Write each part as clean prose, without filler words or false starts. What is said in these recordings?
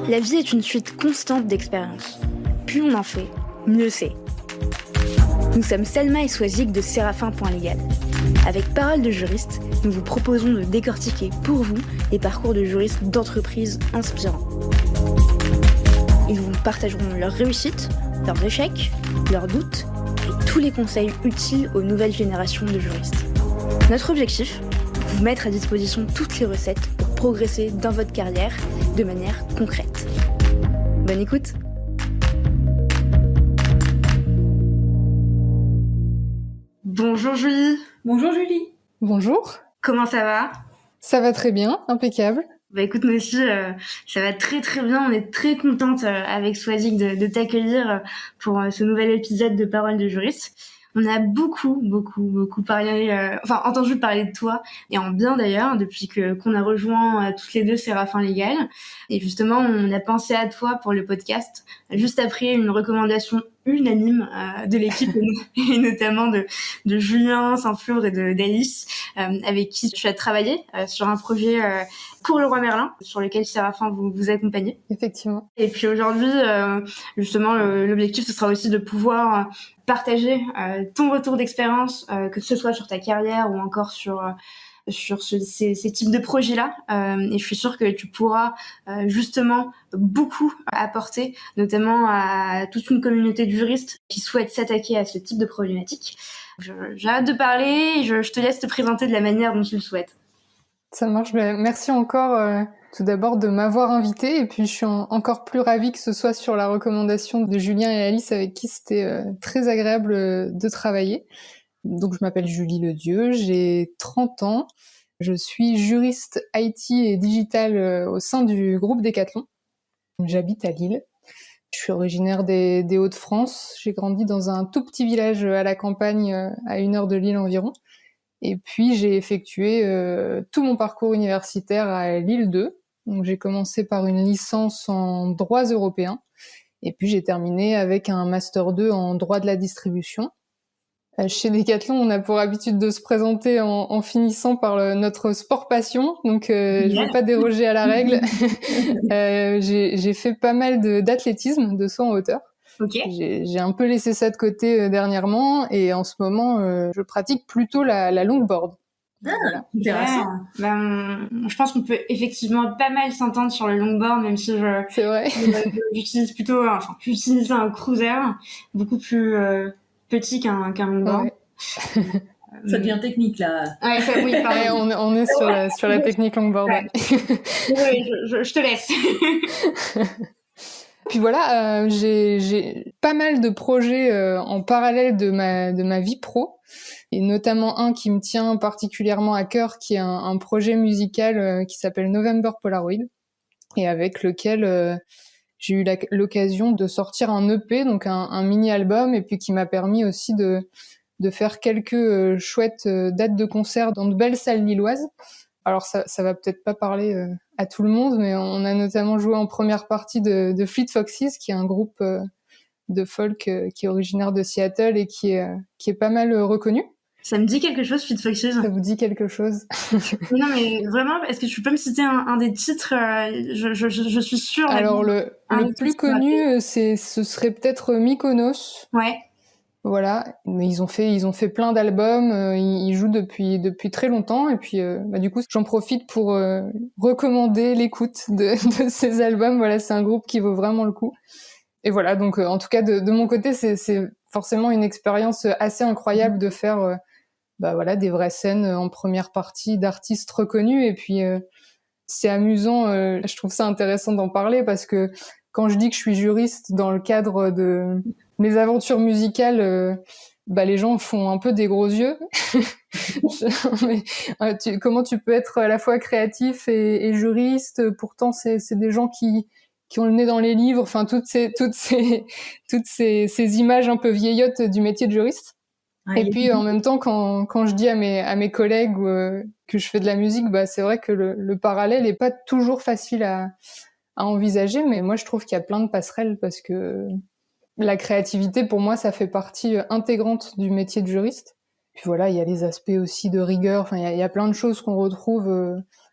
La vie est une suite constante d'expériences. Plus on en fait, mieux c'est. Nous sommes Selma et Swazik de Séraphin.légal. Avec Parole de juriste, nous vous proposons de décortiquer pour vous les parcours de juristes d'entreprises inspirants. Ils vous partageront leurs réussites, leurs échecs, leurs doutes et tous les conseils utiles aux nouvelles générations de juristes. Notre objectif, vous mettre à disposition toutes les recettes pour progresser dans votre carrière de manière concrète. Bonne écoute! Bonjour Julie. Bonjour Julie. Bonjour. Comment ça va? Ça va très bien, impeccable. Bah écoute, nous aussi, ça va très très bien. On est très contente avec Swazik de t'accueillir pour ce nouvel épisode de Parole de juriste. On a beaucoup parlé, entendu parler de toi, et en bien d'ailleurs, depuis qu'on a rejoint toutes les deux Séraphin.légal. Et justement, on a pensé à toi pour le podcast, juste après une recommandation unanime de l'équipe, et notamment de Julien Saint-Flour et d'Alice, avec qui tu as travaillé sur un projet pour le Roi Merlin, sur lequel Séraphin vous accompagnez. Effectivement. Et puis aujourd'hui, justement, l'objectif, ce sera aussi de pouvoir partager ton retour d'expérience, que ce soit sur ta carrière ou encore sur ces types de projets-là. Et je suis sûre que tu pourras justement beaucoup apporter, notamment à toute une communauté de juristes qui souhaitent s'attaquer à ce type de problématique. J'ai hâte de parler et je te laisse te présenter de la manière dont tu le souhaites. Ça marche. Merci encore tout d'abord de m'avoir invitée, et puis je suis encore plus ravie que ce soit sur la recommandation de Julien et Alice, avec qui c'était très agréable de travailler. Donc je m'appelle Julie Ledieu, j'ai 30 ans, je suis juriste IT et digital au sein du groupe Decathlon. J'habite à Lille. Je suis originaire des Hauts-de-France. J'ai grandi dans un tout petit village à la campagne, à 1 heure de Lille environ. Et puis j'ai effectué tout mon parcours universitaire à Lille 2. Donc j'ai commencé par une licence en droits européens, et puis j'ai terminé avec un master 2 en droit de la distribution. Chez Decathlon, on a pour habitude de se présenter en finissant par notre sport passion, donc je vais pas déroger à la règle. J'ai fait pas mal d'athlétisme, de saut en hauteur. Okay. J'ai un peu laissé ça de côté dernièrement, et en ce moment, je pratique plutôt la longboard. Voilà. Intéressant. Je pense qu'on peut effectivement pas mal s'entendre sur le longboard, même si c'est vrai. j'utilise j'utilise un cruiser beaucoup plus petit qu'un longboard. Ouais. Ça devient technique là. Oui, on est sur la technique longboard. Ouais. Oui, je te laisse. Puis voilà, j'ai pas mal de projets en parallèle de ma vie pro, et notamment un qui me tient particulièrement à cœur, qui est un projet musical qui s'appelle November Polaroid, et avec lequel j'ai eu l'occasion de sortir un EP, donc un mini-album, et puis qui m'a permis aussi de faire quelques chouettes dates de concert dans de belles salles lilloises. Alors ça va peut-être pas parler à tout le monde, mais on a notamment joué en première partie de Fleet Foxes, qui est un groupe de folk qui est originaire de Seattle et qui est pas mal reconnu. Ça me dit quelque chose, Fleet Foxes. Ça vous dit quelque chose? Non, mais vraiment, est-ce que tu peux me citer un des titres? Je suis sûre. Alors le plus connu, ce serait peut-être Mykonos. Ouais. Voilà, mais ils ont fait plein d'albums, ils jouent depuis très longtemps, et puis du coup j'en profite pour recommander l'écoute de ces albums. Voilà, c'est un groupe qui vaut vraiment le coup. Et voilà, donc en tout cas de mon côté, c'est forcément une expérience assez incroyable de faire des vraies scènes en première partie d'artistes reconnus, et puis c'est amusant, je trouve ça intéressant d'en parler, parce que quand je dis que je suis juriste dans le cadre de mes aventures musicales, les gens font un peu des gros yeux. Comment tu peux être à la fois créatif et juriste? Pourtant, c'est des gens qui ont le nez dans les livres. Enfin, toutes ces images un peu vieillottes du métier de juriste. Et puis, en même temps, quand je dis à mes collègues que je fais de la musique, c'est vrai que le parallèle est pas toujours facile à envisager, mais moi, je trouve qu'il y a plein de passerelles, parce que la créativité, pour moi, ça fait partie intégrante du métier de juriste. Puis voilà, il y a les aspects aussi de rigueur. Enfin, il y a plein de choses qu'on retrouve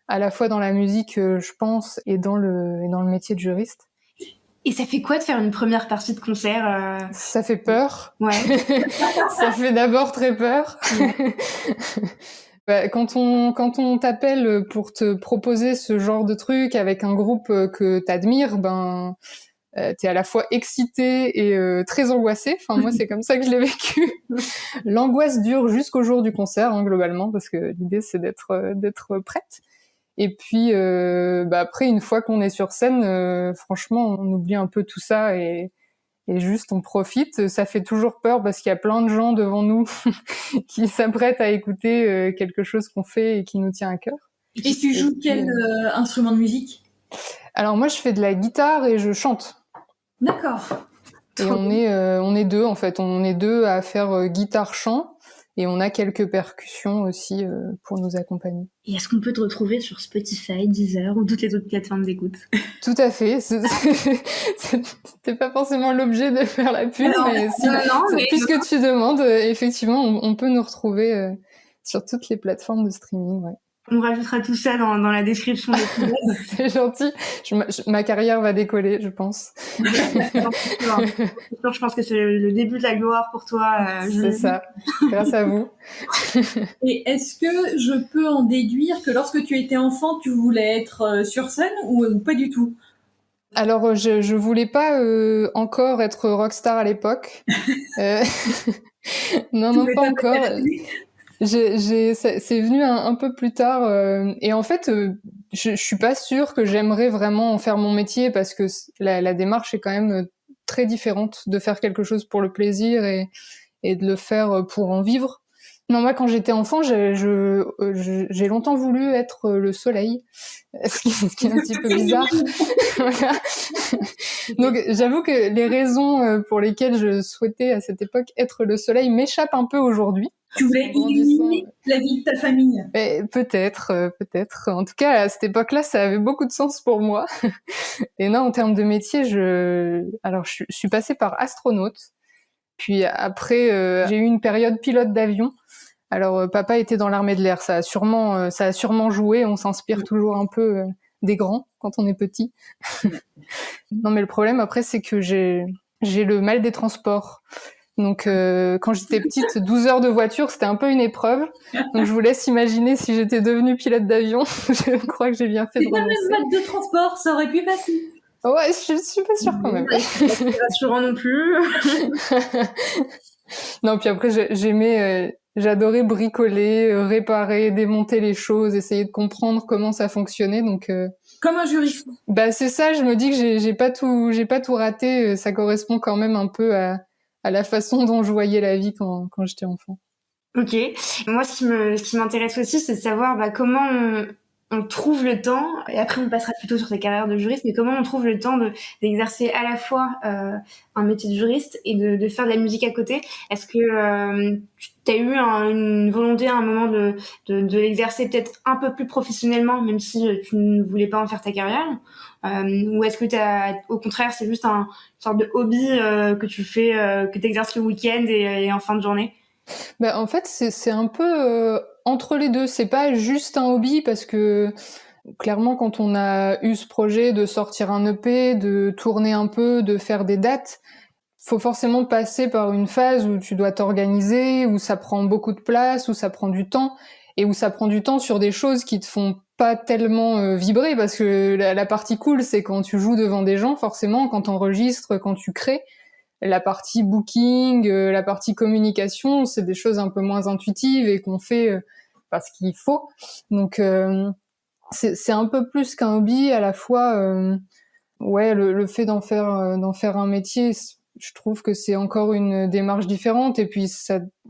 à la fois dans la musique, je pense, et dans le métier de juriste. Et ça fait quoi de faire une première partie de concert Ça fait peur. Ouais. Ça fait d'abord très peur. Bah, quand on t'appelle pour te proposer ce genre de truc avec un groupe que t'admires, ben t'es à la fois excité et très angoissé. Enfin, moi, c'est comme ça que je l'ai vécu. L'angoisse dure jusqu'au jour du concert, hein, globalement, parce que l'idée, c'est d'être prête. Et puis, après, une fois qu'on est sur scène, franchement, on oublie un peu tout ça et juste on profite. Ça fait toujours peur parce qu'il y a plein de gens devant nous qui s'apprêtent à écouter quelque chose qu'on fait et qui nous tient à cœur. Et tu joues quel instrument de musique ? Alors moi, je fais de la guitare et je chante. D'accord. Et on est deux en fait. On est deux à faire guitare-chant. Et on a quelques percussions aussi pour nous accompagner. Et est-ce qu'on peut te retrouver sur Spotify, Deezer ou toutes les autres plateformes d'écoute ? Tout à fait. C'était pas forcément l'objet de faire la pub, mais puisque tu demandes, effectivement, on peut nous retrouver sur toutes les plateformes de streaming. Ouais. On rajoutera tout ça dans la description de l'épisode. C'est gentil. Ma carrière va décoller, je pense. Je pense que c'est le début de la gloire pour toi. C'est ça, grâce à vous. Et est-ce que je peux en déduire que lorsque tu étais enfant, tu voulais être sur scène ou pas du tout ? Alors, je voulais pas encore être rockstar à l'époque. Non, pas encore. C'est venu un peu plus tard et en fait je suis pas sûre que j'aimerais vraiment en faire mon métier parce que la démarche est quand même très différente de faire quelque chose pour le plaisir et de le faire pour en vivre. Non, moi quand j'étais enfant, j'ai longtemps voulu être le soleil, ce qui est un petit peu bizarre. Voilà. Donc j'avoue que les raisons pour lesquelles je souhaitais à cette époque être le soleil m'échappent un peu aujourd'hui. Tu voulais illuminer la vie de ta famille. Peut-être. En tout cas, à cette époque-là, ça avait beaucoup de sens pour moi. Et non, en termes de métier, je suis passée par astronaute. Puis après, j'ai eu une période pilote d'avion. Alors, papa était dans l'armée de l'air. Ça a sûrement joué. On s'inspire toujours un peu des grands quand on est petit. Non, mais le problème après, c'est que j'ai le mal des transports. Donc, quand j'étais petite, 12 heures de voiture, c'était un peu une épreuve. Donc, je vous laisse imaginer si j'étais devenue pilote d'avion. Je crois que j'ai bien fait de renoncer. C'est pas le mal de transport, ça aurait pu passer. Ouais, je suis pas sûre quand même. C'est pas rassurant non plus. Non, puis après, j'adorais bricoler, réparer, démonter les choses, essayer de comprendre comment ça fonctionnait. Donc, comme un juriste. Bah, c'est ça, je me dis que j'ai pas tout raté. Ça correspond quand même un peu à la façon dont je voyais la vie quand j'étais enfant. Ok. Moi, ce qui m'intéresse aussi, c'est de savoir comment on trouve le temps, et après on passera plutôt sur ta carrière de juriste, mais comment on trouve le temps d'exercer à la fois un métier de juriste et de faire de la musique à côté. Est-ce que tu as eu une volonté à un moment de l'exercer peut-être un peu plus professionnellement, même si tu ne voulais pas en faire ta carrière, ou est-ce que au contraire c'est juste une sorte de hobby que tu fais, que tu exerces le week-end et en fin de journée? En fait, c'est un peu entre les deux. C'est pas juste un hobby parce que clairement, quand on a eu ce projet de sortir un EP, de tourner un peu, de faire des dates, faut forcément passer par une phase où tu dois t'organiser, où ça prend beaucoup de place, où ça prend du temps, et où ça prend du temps sur des choses qui te font pas tellement vibrer, parce que la partie cool, c'est quand tu joues devant des gens, forcément, quand t'enregistres, quand tu crées. La partie booking, la partie communication, c'est des choses un peu moins intuitives et qu'on fait parce qu'il faut. Donc c'est un peu plus qu'un hobby, à la fois le fait d'en faire un métier, je trouve que c'est encore une démarche différente, et puis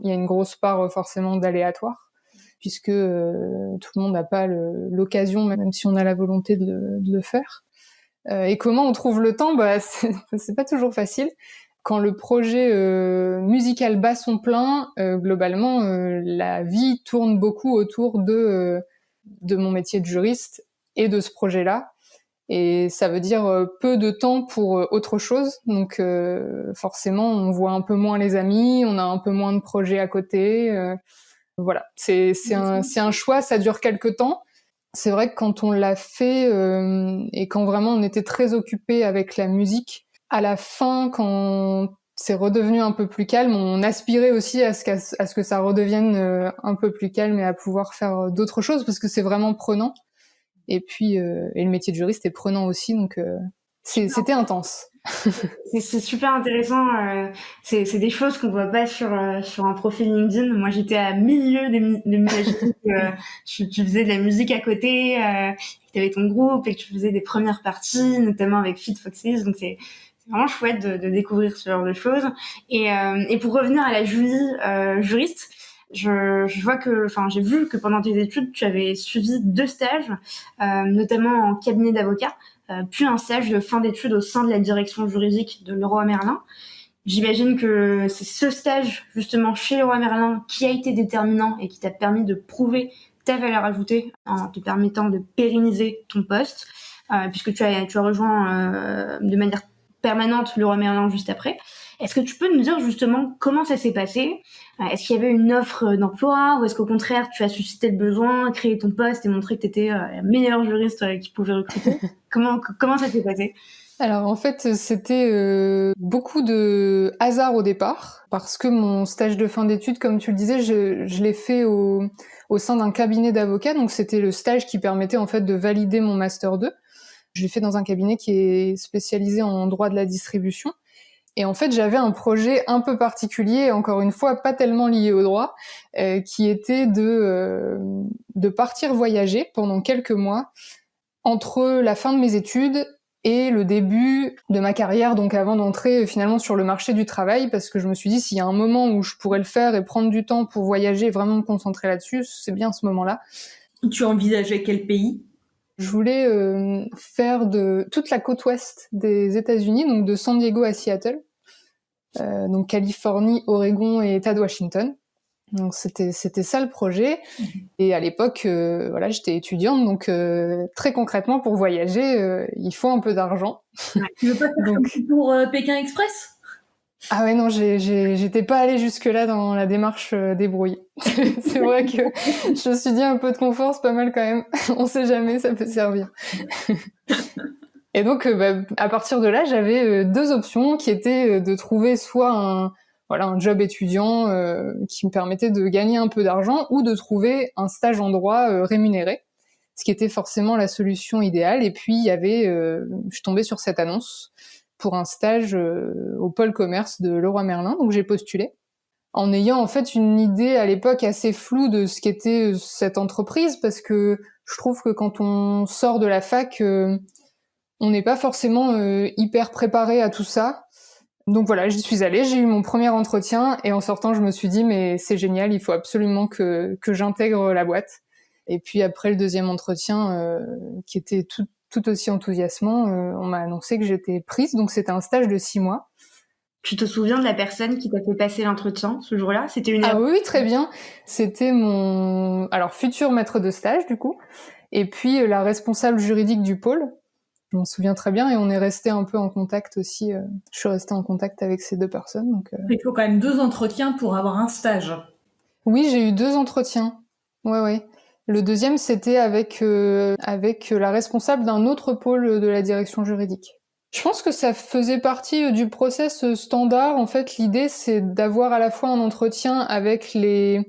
il y a une grosse part forcément d'aléatoire, puisque tout le monde n'a pas l'occasion, même si on a la volonté de le faire. Et comment on trouve le temps, c'est pas toujours facile. Quand le projet musical bat son plein, globalement, la vie tourne beaucoup autour de mon métier de juriste et de ce projet-là. Et ça veut dire peu de temps pour autre chose. Donc forcément, on voit un peu moins les amis, on a un peu moins de projets à côté. Voilà, c'est un choix, ça dure quelques temps. c'est vrai que quand on l'a fait et quand vraiment on était très occupé avec la musique, à la fin, quand c'est redevenu un peu plus calme, on aspirait aussi à ce que ça redevienne un peu plus calme et à pouvoir faire d'autres choses parce que c'est vraiment prenant. Et puis, et le métier de juriste est prenant aussi, donc c'était intense. C'est super intéressant. C'est des choses qu'on voit pas sur un profil LinkedIn. Moi, j'étais à milieu de m'imaginer que tu faisais de la musique à côté, que tu avais ton groupe et que tu faisais des premières parties, notamment avec Fit Foxes. Donc c'est vraiment chouette de découvrir ce genre de choses. Et pour revenir à la Julie juriste, je vois que, enfin, j'ai vu que pendant tes études, tu avais suivi 2 stages, notamment en cabinet d'avocat, puis un stage de fin d'études au sein de la direction juridique de Leroy Merlin. J'imagine que c'est ce stage, justement, chez Leroy Merlin, qui a été déterminant et qui t'a permis de prouver ta valeur ajoutée en te permettant de pérenniser ton poste, puisque tu as rejoint de manière permanente Leroy Merlin juste après. Est-ce que tu peux nous dire justement comment ça s'est passé? Est-ce qu'il y avait une offre d'emploi ou est-ce qu'au contraire tu as suscité le besoin, créé ton poste et montré que tu étais la meilleure juriste qui pouvait recruter? Comment ça s'est passé? Alors en fait, c'était beaucoup de hasard au départ, parce que mon stage de fin d'études, comme tu le disais, je l'ai fait au sein d'un cabinet d'avocats, donc c'était le stage qui permettait en fait de valider mon master 2. Je l'ai fait dans un cabinet qui est spécialisé en droit de la distribution. Et en fait, j'avais un projet un peu particulier, encore une fois, pas tellement lié au droit, qui était de partir voyager pendant quelques mois entre la fin de mes études et le début de ma carrière, donc avant d'entrer finalement sur le marché du travail, parce que je me suis dit, s'il y a un moment où je pourrais le faire et prendre du temps pour voyager et vraiment me concentrer là-dessus, c'est bien ce moment-là. Tu envisageais quel pays? Je voulais faire de toute la côte ouest des États-Unis, donc de San Diego à Seattle, donc Californie, Oregon et État de Washington. Donc c'était ça le projet. Et à l'époque, voilà, j'étais étudiante, donc très concrètement pour voyager, il faut un peu d'argent. Ouais. Tu veux pas faire donc... comme pour Pékin Express? Ah ouais, non, j'étais pas allée jusque-là dans la démarche débrouille. C'est vrai que je me suis dit un peu de confort, c'est pas mal quand même. On sait jamais, ça peut servir. Et donc, à partir de là, j'avais 2 options qui étaient de trouver soit un job étudiant qui me permettait de gagner un peu d'argent ou de trouver un stage en droit rémunéré, ce qui était forcément la solution idéale. Et puis, je suis tombée sur cette annonce pour un stage au pôle commerce de Leroy Merlin, donc j'ai postulé en ayant en fait une idée à l'époque assez floue de ce qu'était cette entreprise, parce que je trouve que quand on sort de la fac, on n'est pas forcément hyper préparé à tout ça. Donc voilà, j'y suis allée, j'ai eu mon premier entretien et en sortant, je me suis dit mais c'est génial, il faut absolument que j'intègre la boîte. Et puis après le deuxième entretien, qui était tout aussi enthousiasmant, on m'a annoncé que j'étais prise, donc c'était un stage de 6 mois. Tu te souviens de la personne qui t'a fait passer l'entretien ce jour-là? C'était une... Ah oui, très bien. C'était mon futur maître de stage du coup, et puis la responsable juridique du pôle. Je m'en souviens très bien et on est resté un peu en contact aussi. Je suis restée en contact avec ces 2 personnes. Donc, Il faut quand même 2 entretiens pour avoir un stage. Oui, j'ai eu 2 entretiens. Ouais. Le deuxième, c'était avec la responsable d'un autre pôle de la direction juridique. Je pense que ça faisait partie du process standard. En fait, l'idée, c'est d'avoir à la fois un entretien avec les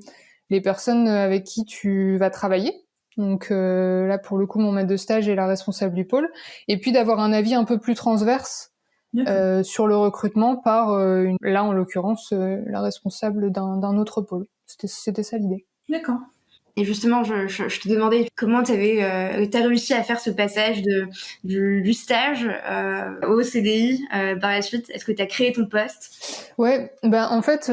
personnes avec qui tu vas travailler. Donc là, pour le coup, mon maître de stage est la responsable du pôle. Et puis d'avoir un avis un peu plus transverse sur le recrutement par, là, en l'occurrence, la responsable d'un autre pôle. C'était ça l'idée. D'accord. Et justement, je te demandais comment t'as réussi à faire ce passage du stage au CDI par la suite. Est-ce que t'as créé ton poste? Ouais, en fait,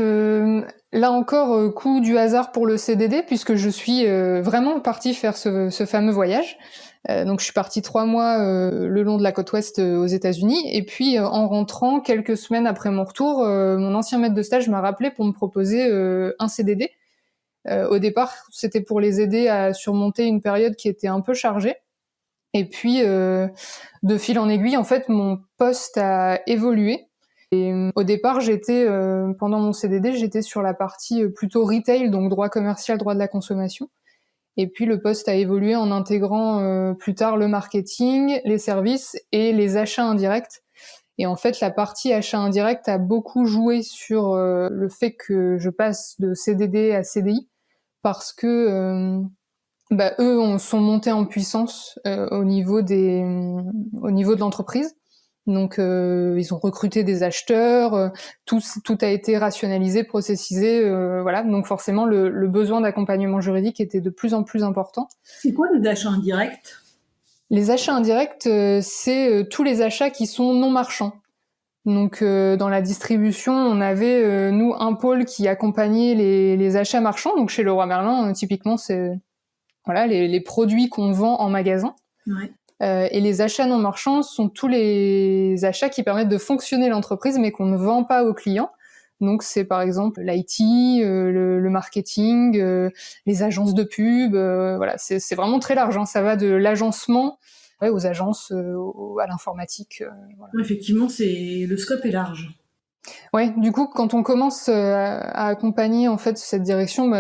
là encore, coup du hasard pour le CDD, puisque je suis vraiment partie faire ce fameux voyage. Donc je suis partie 3 mois le long de la côte ouest aux États-Unis, et puis en rentrant quelques semaines après mon retour, mon ancien maître de stage m'a rappelé pour me proposer un CDD. Au départ, c'était pour les aider à surmonter une période qui était un peu chargée. Et puis, de fil en aiguille, en fait, mon poste a évolué. Et au départ, pendant mon CDD, j'étais sur la partie plutôt retail, donc droit commercial, droit de la consommation. Et puis le poste a évolué en intégrant plus tard le marketing, les services et les achats indirects. Et en fait, la partie achat indirect a beaucoup joué sur le fait que je passe de CDD à CDI parce que eux sont montés en puissance au niveau de l'entreprise. Donc ils ont recruté des acheteurs, tout a été rationalisé, processisé, voilà. Donc forcément le besoin d'accompagnement juridique était de plus en plus important. C'est quoi les achats indirects ? Les achats indirects, c'est tous les achats qui sont non marchands. Donc dans la distribution, on avait nous un pôle qui accompagnait les achats marchands. Donc chez Leroy Merlin, typiquement c'est voilà les produits qu'on vend en magasin. Ouais. Et les achats non marchands sont tous les achats qui permettent de fonctionner l'entreprise mais qu'on ne vend pas aux clients. Donc c'est par exemple l'IT, le marketing, les agences de pub, voilà, c'est vraiment très large, hein. Ça va de l'agencement aux agences, à l'informatique. Voilà. Effectivement, le scope est large. Ouais, du coup, quand on commence à accompagner en fait cette direction,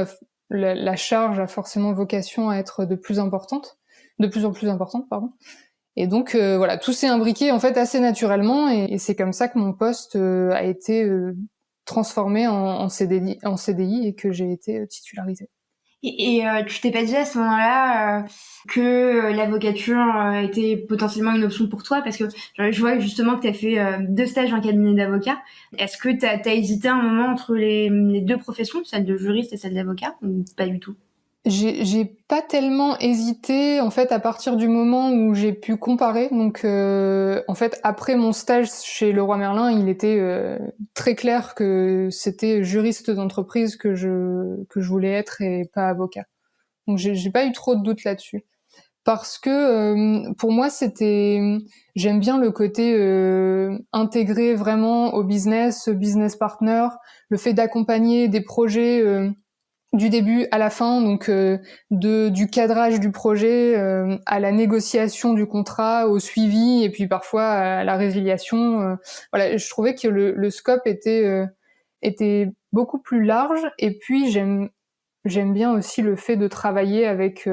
la charge a forcément vocation à être de plus en plus importante, pardon. Et donc voilà, tout s'est imbriqué en fait assez naturellement, et c'est comme ça que mon poste a été transformé en CDI et que j'ai été titularisée. Et tu t'es pas dit à ce moment-là que l'avocature était potentiellement une option pour toi, parce que je vois justement que tu as fait 2 stages en cabinet d'avocat. Est-ce que t'as hésité un moment entre les 2 professions, celle de juriste et celle d'avocat, ou pas du tout? J'ai pas tellement hésité en fait à partir du moment où j'ai pu comparer. Donc en fait après mon stage chez Leroy Merlin, il était très clair que c'était juriste d'entreprise que je voulais être et pas avocat. Donc j'ai pas eu trop de doutes là-dessus. Parce que pour moi j'aime bien le côté intégré vraiment au business partner, le fait d'accompagner des projets du début à la fin, donc du cadrage du projet à la négociation du contrat, au suivi et puis parfois à la résiliation. Voilà, je trouvais que le scope était beaucoup plus large, et puis j'aime bien aussi le fait de travailler avec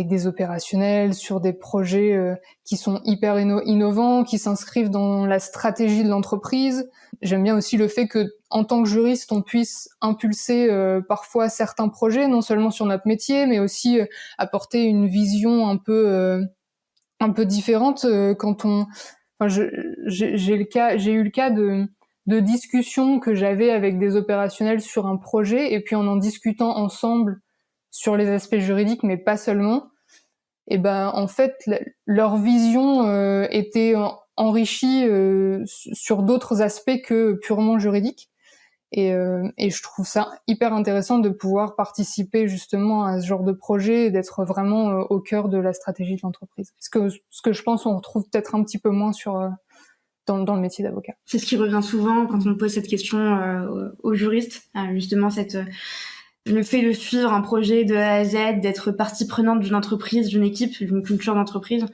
des opérationnels sur des projets qui sont hyper innovants, qui s'inscrivent dans la stratégie de l'entreprise. J'aime bien aussi le fait que, en tant que juriste, on puisse impulser parfois certains projets, non seulement sur notre métier, mais aussi apporter une vision un peu différente quand on. Enfin, j'ai eu le cas de discussions que j'avais avec des opérationnels sur un projet, et puis en discutant ensemble sur les aspects juridiques, mais pas seulement, et en fait leur vision était enrichie sur d'autres aspects que purement juridiques, et je trouve ça hyper intéressant de pouvoir participer justement à ce genre de projet et d'être vraiment au cœur de la stratégie de l'entreprise. Ce que je pense on retrouve peut-être un petit peu moins dans le métier d'avocat. C'est ce qui revient souvent quand on pose cette question aux juristes, justement le fait de suivre un projet de A à Z, d'être partie prenante d'une entreprise, d'une équipe, d'une culture d'entreprise,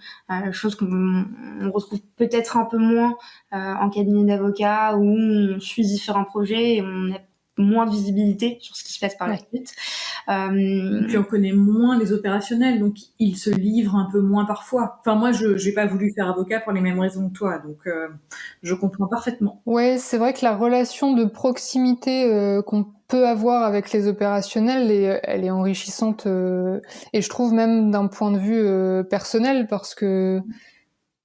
chose qu'on retrouve peut-être un peu moins en cabinet d'avocat, où on suit différents projets et on a moins de visibilité sur ce qui se passe par la suite. Et puis on connaît moins les opérationnels, donc ils se livrent un peu moins parfois. Enfin moi, je n'ai pas voulu faire avocat pour les mêmes raisons que toi, donc je comprends parfaitement. Ouais, c'est vrai que la relation de proximité qu'on peut avoir avec les opérationnels, elle est enrichissante, et je trouve même d'un point de vue personnel, parce que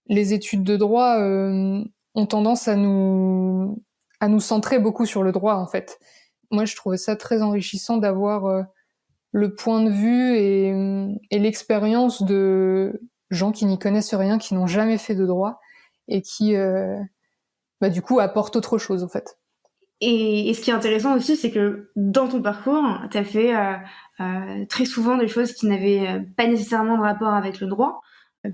les études de droit ont tendance à nous centrer beaucoup sur le droit en fait. Moi, je trouvais ça très enrichissant d'avoir le point de vue et l'expérience de gens qui n'y connaissent rien, qui n'ont jamais fait de droit, et qui du coup apportent autre chose en fait. Et ce qui est intéressant aussi, c'est que dans ton parcours, tu as fait très souvent des choses qui n'avaient pas nécessairement de rapport avec le droit,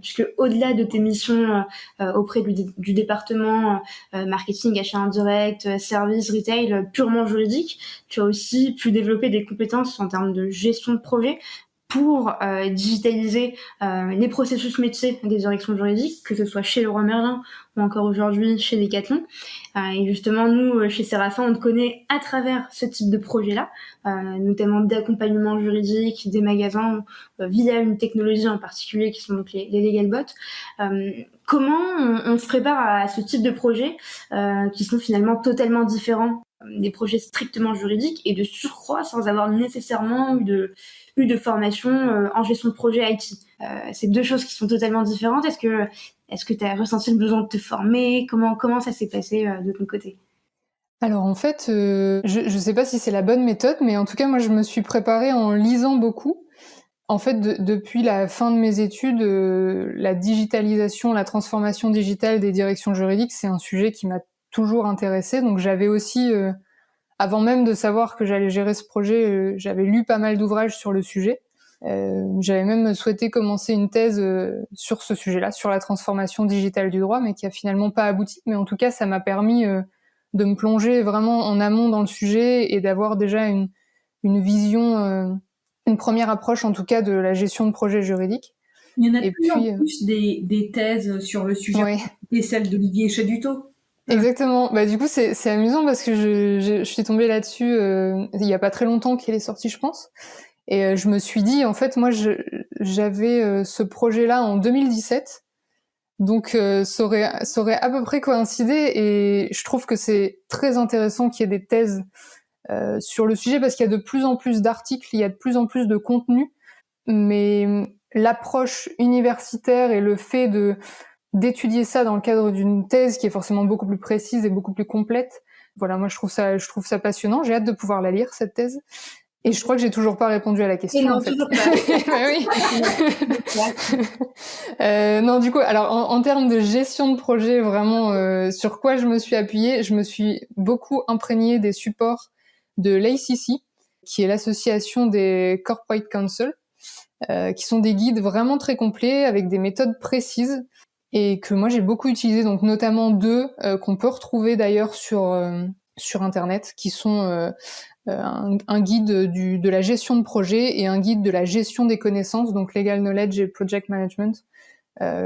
puisque au-delà de tes missions auprès du département marketing, achat indirect, service, retail, purement juridique, tu as aussi pu développer des compétences en termes de gestion de projet, pour digitaliser les processus métiers des directions juridiques, que ce soit chez Leroy Merlin ou encore aujourd'hui chez Decathlon. Et justement, nous, chez Séraphin, on te connaît à travers ce type de projet-là, notamment d'accompagnement juridique des magasins via une technologie en particulier qui sont donc les Legal Bots. Comment on se prépare à ce type de projets qui sont finalement totalement différents des projets strictement juridiques et de surcroît sans avoir nécessairement eu de formation en gestion de projet IT. C'est deux choses qui sont totalement différentes. Est-ce que tu as ressenti le besoin de te former? Comment ça s'est passé de ton côté? Alors en fait, je sais pas si c'est la bonne méthode, mais en tout cas moi je me suis préparée en lisant beaucoup. En fait, depuis la fin de mes études, la digitalisation, la transformation digitale des directions juridiques, c'est un sujet qui m'a toujours intéressée. Donc j'avais aussi, avant même de savoir que j'allais gérer ce projet, j'avais lu pas mal d'ouvrages sur le sujet. J'avais même souhaité commencer une thèse sur ce sujet-là, sur la transformation digitale du droit, mais qui a finalement pas abouti. Mais en tout cas, ça m'a permis de me plonger vraiment en amont dans le sujet et d'avoir déjà une vision, une première approche en tout cas de la gestion de projets juridiques. Il y en a de plus en plus des thèses sur le sujet, ouais. Et celle d'Olivier Chaduto. Exactement. Bah du coup c'est amusant parce que je suis tombée là-dessus il y a pas très longtemps qu'elle est sortie, je pense. Et je me suis dit en fait moi j'avais ce projet-là en 2017. Donc ça aurait à peu près coïncidé et je trouve que c'est très intéressant qu'il y ait des thèses sur le sujet parce qu'il y a de plus en plus d'articles, il y a de plus en plus de contenu, mais l'approche universitaire et le fait d'étudier ça dans le cadre d'une thèse qui est forcément beaucoup plus précise et beaucoup plus complète, voilà, moi je trouve ça passionnant, j'ai hâte de pouvoir la lire cette thèse. Et je crois que j'ai toujours pas répondu à la question. Et non, en fait. toujours pas. Oui. Non, du coup, alors en termes de gestion de projet, vraiment, sur quoi je me suis appuyée, je me suis beaucoup imprégnée des supports de l'ACC, qui est l'association des Corporate Counsel, qui sont des guides vraiment très complets avec des méthodes précises et que moi j'ai beaucoup utilisé, donc notamment deux qu'on peut retrouver d'ailleurs sur internet, qui sont un guide de la gestion de projet et un guide de la gestion des connaissances, donc Legal Knowledge et Project Management,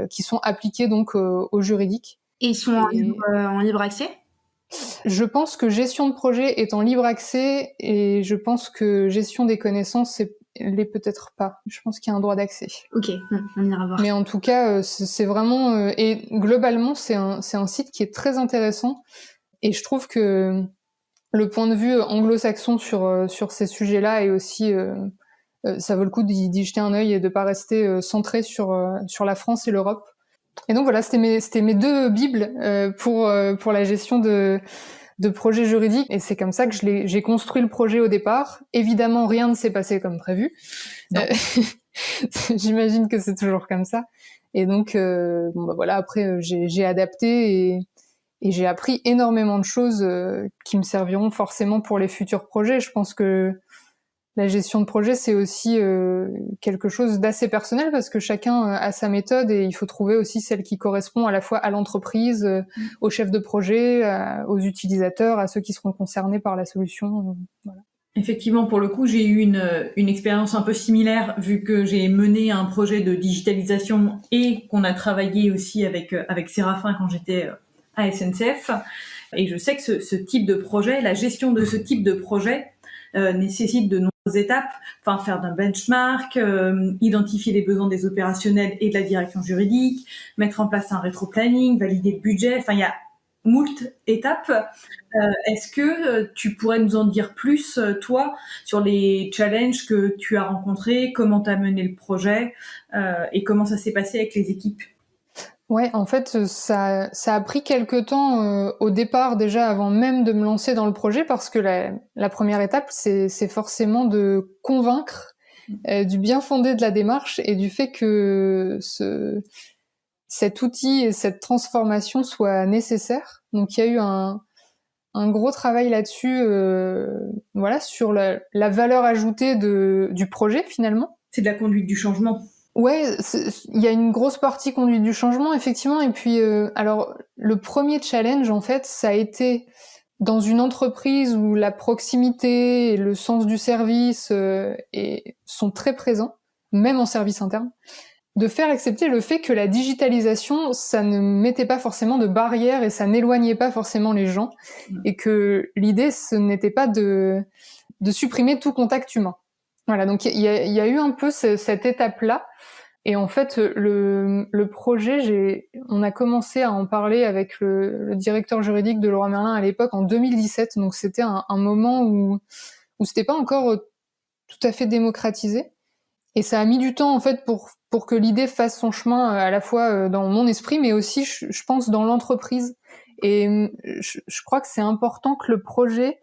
qui sont appliqués donc au juridique. Et ils sont en libre accès? Je pense que gestion de projet est en libre accès et je pense que gestion des connaissances l'est peut-être pas. Je pense qu'il y a un droit d'accès. Ok, on ira voir. Mais en tout cas, c'est vraiment et globalement c'est un site qui est très intéressant et je trouve que le point de vue anglo-saxon sur ces sujets-là est aussi ça vaut le coup d'y jeter un œil et de pas rester centré sur la France et l'Europe. Et donc voilà, c'était mes deux bibles pour la gestion de projets juridiques. Et c'est comme ça que j'ai construit le projet au départ. Évidemment, rien ne s'est passé comme prévu. J'imagine que c'est toujours comme ça. Et donc, voilà, après, j'ai adapté et j'ai appris énormément de choses qui me serviront forcément pour les futurs projets. Je pense que la gestion de projet, c'est aussi quelque chose d'assez personnel parce que chacun a sa méthode et il faut trouver aussi celle qui correspond à la fois à l'entreprise, au chef de projet, aux utilisateurs, à ceux qui seront concernés par la solution. Voilà. Effectivement, pour le coup, j'ai eu une expérience un peu similaire vu que j'ai mené un projet de digitalisation et qu'on a travaillé aussi avec Séraphin quand j'étais à SNCF. Et je sais que ce type de projet, la gestion de ce type de projet nécessite de nombreuses étapes, enfin faire d'un benchmark, identifier les besoins des opérationnels et de la direction juridique, mettre en place un rétro-planning, valider le budget, enfin il y a moult étapes. Est-ce que tu pourrais nous en dire plus, toi, sur les challenges que tu as rencontrés, comment tu as mené le projet et comment ça s'est passé avec les équipes? Ouais, en fait, ça a pris quelque temps au départ déjà avant même de me lancer dans le projet parce que la première étape, c'est forcément de convaincre du bien fondé de la démarche et du fait que cet outil et cette transformation soit nécessaire. Donc il y a eu un gros travail là-dessus, voilà, sur la valeur ajoutée du projet finalement. C'est de la conduite du changement. Ouais, il y a une grosse partie conduite du changement, effectivement. Et puis, alors, le premier challenge, en fait, ça a été dans une entreprise où la proximité et le sens du service sont très présents. même en service interne, de faire accepter le fait que la digitalisation, ça ne mettait pas forcément de barrières et ça n'éloignait pas forcément les gens, et que l'idée, ce n'était pas de supprimer tout contact humain. Voilà, donc il y a eu un peu cette étape-là, et en fait, le projet, on a commencé à en parler avec le directeur juridique de Leroy Merlin à l'époque en 2017, donc c'était un moment où c'était pas encore tout à fait démocratisé. Et ça a mis du temps en fait pour que l'idée fasse son chemin à la fois dans mon esprit, mais aussi, je pense, dans l'entreprise. Et je crois que c'est important que le projet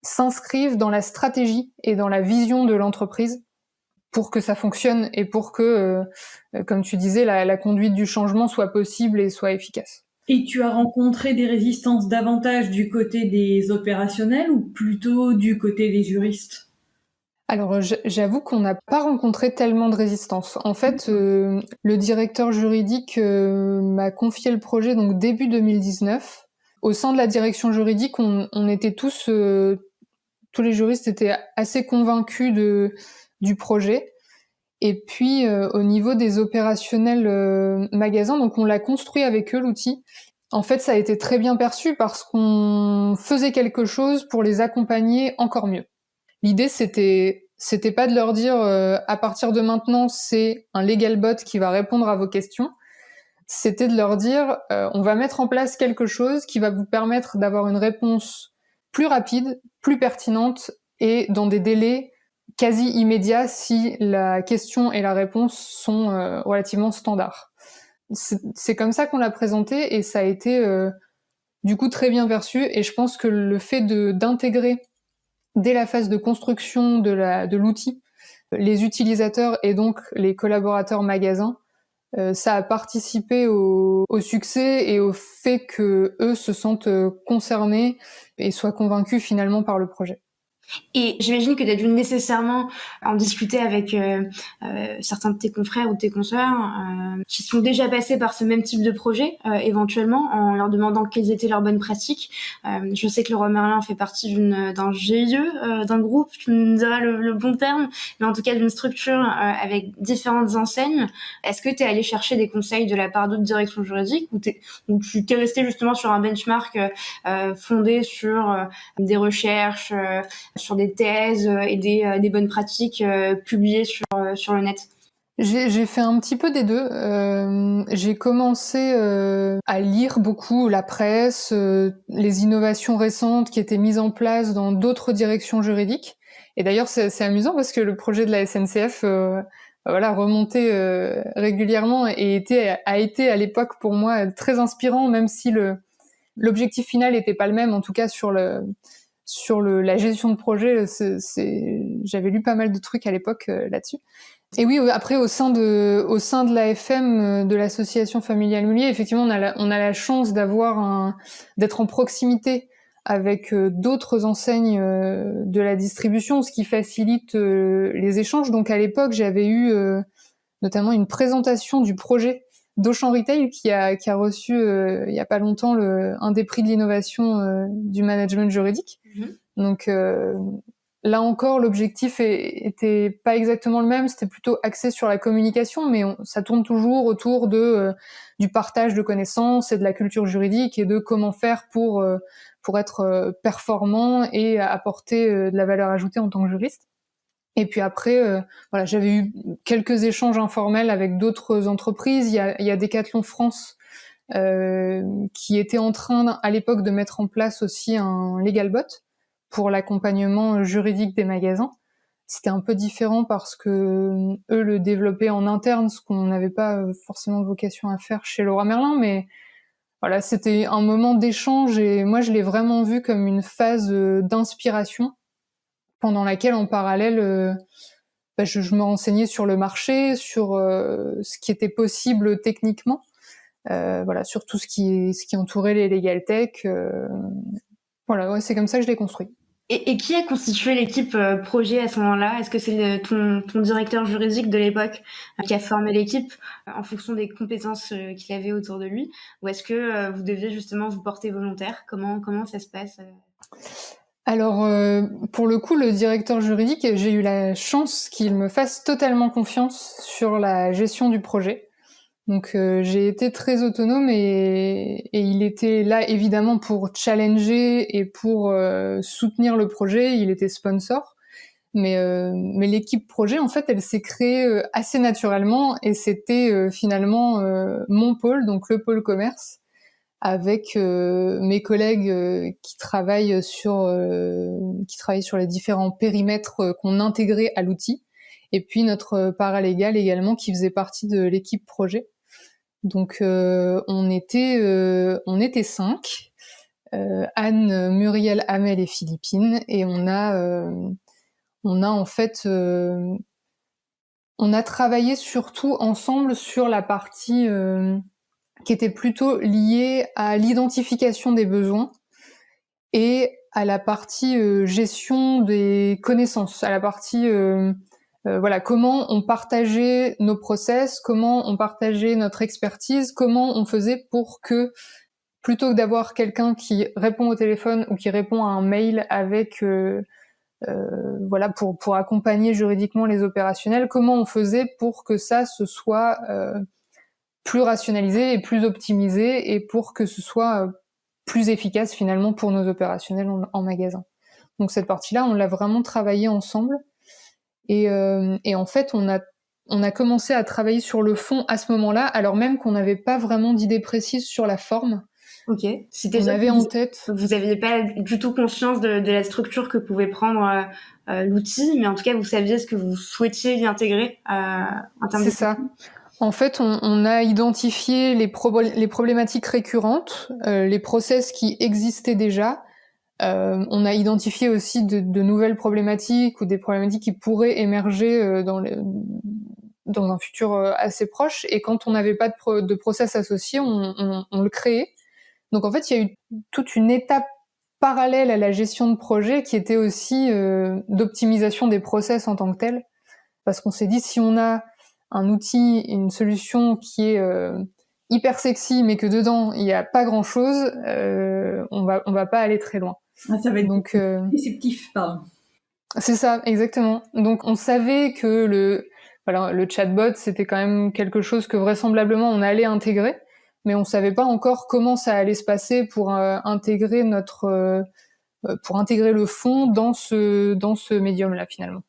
s'inscrive dans la stratégie et dans la vision de l'entreprise pour que ça fonctionne et pour que, comme tu disais, la conduite du changement soit possible et soit efficace. Et tu as rencontré des résistances davantage du côté des opérationnels ou plutôt du côté des juristes ? Alors, j'avoue qu'on n'a pas rencontré tellement de résistance. En fait, le directeur juridique m'a confié le projet donc début 2019. Au sein de la direction juridique, on était tous les juristes étaient assez convaincus du projet. Et puis, au niveau des opérationnels magasins, donc on l'a construit avec eux, l'outil. En fait, ça a été très bien perçu parce qu'on faisait quelque chose pour les accompagner encore mieux. L'idée, c'était pas de leur dire à partir de maintenant, c'est un legal bot qui va répondre à vos questions. C'était de leur dire on va mettre en place quelque chose qui va vous permettre d'avoir une réponse plus rapide, plus pertinente et dans des délais quasi immédiats si la question et la réponse sont relativement standards. C'est comme ça qu'on l'a présenté et ça a été du coup très bien perçu, et je pense que le fait d'intégrer dès la phase de construction de l'outil, les utilisateurs et donc les collaborateurs magasins, ça a participé au succès et au fait que eux se sentent concernés et soient convaincus finalement par le projet. Et j'imagine que tu as dû nécessairement en discuter avec certains de tes confrères ou de tes consoeurs qui sont déjà passés par ce même type de projet, éventuellement, en leur demandant quelles étaient leurs bonnes pratiques. Je sais que Leroy Merlin fait partie d'un GIE, d'un groupe, tu me diras le bon terme, mais en tout cas d'une structure avec différentes enseignes. Est-ce que tu es allé chercher des conseils de la part d'autres directions juridiques ou tu t'es resté justement sur un benchmark fondé sur des recherches sur des thèses et des bonnes pratiques publiées sur le net? J'ai fait un petit peu des deux. J'ai commencé à lire beaucoup la presse, les innovations récentes qui étaient mises en place dans d'autres directions juridiques. Et d'ailleurs, c'est amusant parce que le projet de la SNCF remontait régulièrement et a été à l'époque pour moi très inspirant, même si l'objectif final n'était pas le même, en tout cas sur la gestion de projet. J'avais lu pas mal de trucs à l'époque là-dessus. Et oui, après au sein de l'AFM, de l'association familiale Mullier, effectivement, on a la chance d'être en proximité avec d'autres enseignes de la distribution, ce qui facilite les échanges. Donc à l'époque, j'avais eu notamment une présentation du projet d'Auchan Retail qui a reçu il y a pas longtemps un des prix de l'innovation du management juridique. Donc là encore, l'objectif était pas exactement le même, c'était plutôt axé sur la communication, mais ça tourne toujours autour du partage de connaissances et de la culture juridique et de comment faire pour être performant et apporter de la valeur ajoutée en tant que juriste. Et puis après, j'avais eu quelques échanges informels avec d'autres entreprises. Il y a Decathlon France qui était en train à l'époque de mettre en place aussi un legal bot pour l'accompagnement juridique des magasins. C'était un peu différent parce que eux le développaient en interne, ce qu'on n'avait pas forcément vocation à faire chez Leroy Merlin, mais voilà, c'était un moment d'échange et moi je l'ai vraiment vu comme une phase d'inspiration pendant laquelle en parallèle je me renseignais sur le marché, sur ce qui était possible techniquement, sur tout ce qui entourait les legal tech. C'est comme ça que je l'ai construit. Et qui a constitué l'équipe projet à ce moment-là? Est-ce que c'est ton directeur juridique de l'époque qui a formé l'équipe en fonction des compétences qu'il avait autour de lui? Ou est-ce que vous deviez justement vous porter volontaire? Comment ça se passe? Alors, pour le coup, le directeur juridique, j'ai eu la chance qu'il me fasse totalement confiance sur la gestion du projet. Donc, j'ai été très autonome et il était là évidemment pour challenger et pour soutenir le projet. Il était sponsor. Mais l'équipe projet, en fait, elle s'est créée assez naturellement et c'était finalement mon pôle, donc le pôle commerce, avec mes collègues qui travaillent sur les différents périmètres qu'on intégrait à l'outil, et puis notre paralégal également qui faisait partie de l'équipe projet. Donc on était 5, Anne, Muriel, Amel et Philippine, et on a en fait on a travaillé surtout ensemble sur la partie qui était plutôt liée à l'identification des besoins et à la partie gestion des connaissances, à la partie voilà, comment on partageait nos process, comment on partageait notre expertise, comment on faisait pour que, plutôt que d'avoir quelqu'un qui répond au téléphone ou qui répond à un mail avec voilà, pour accompagner juridiquement les opérationnels, comment on faisait pour que ça se soit plus rationalisé et plus optimisé et pour que ce soit plus efficace finalement pour nos opérationnels en magasin. Donc cette partie-là, on l'a vraiment travaillé ensemble et en fait, on a commencé à travailler sur le fond à ce moment-là, alors même qu'on n'avait pas vraiment d'idée précise sur la forme. Ok. On avait en tête. Vous n'aviez pas du tout conscience de la structure que pouvait prendre l'outil, mais en tout cas, vous saviez ce que vous souhaitiez y intégrer en termes de... C'est ça. En fait, on a identifié les problématiques récurrentes, les process qui existaient déjà. On a identifié aussi de nouvelles problématiques ou des problématiques qui pourraient émerger dans un futur assez proche. Et quand on n'avait pas de process associé, on le créait. Donc en fait, il y a eu toute une étape parallèle à la gestion de projet qui était aussi d'optimisation des process en tant que tel. Parce qu'on s'est dit, si on a un outil, une solution qui est hyper sexy, mais que dedans il n'y a pas grand-chose, on va pas aller très loin. Ah, ça va être donc déceptif, pardon. C'est ça, exactement. Donc on savait que le chatbot c'était quand même quelque chose que vraisemblablement on allait intégrer, mais on savait pas encore comment ça allait se passer pour intégrer pour intégrer le fond dans ce médium-là finalement.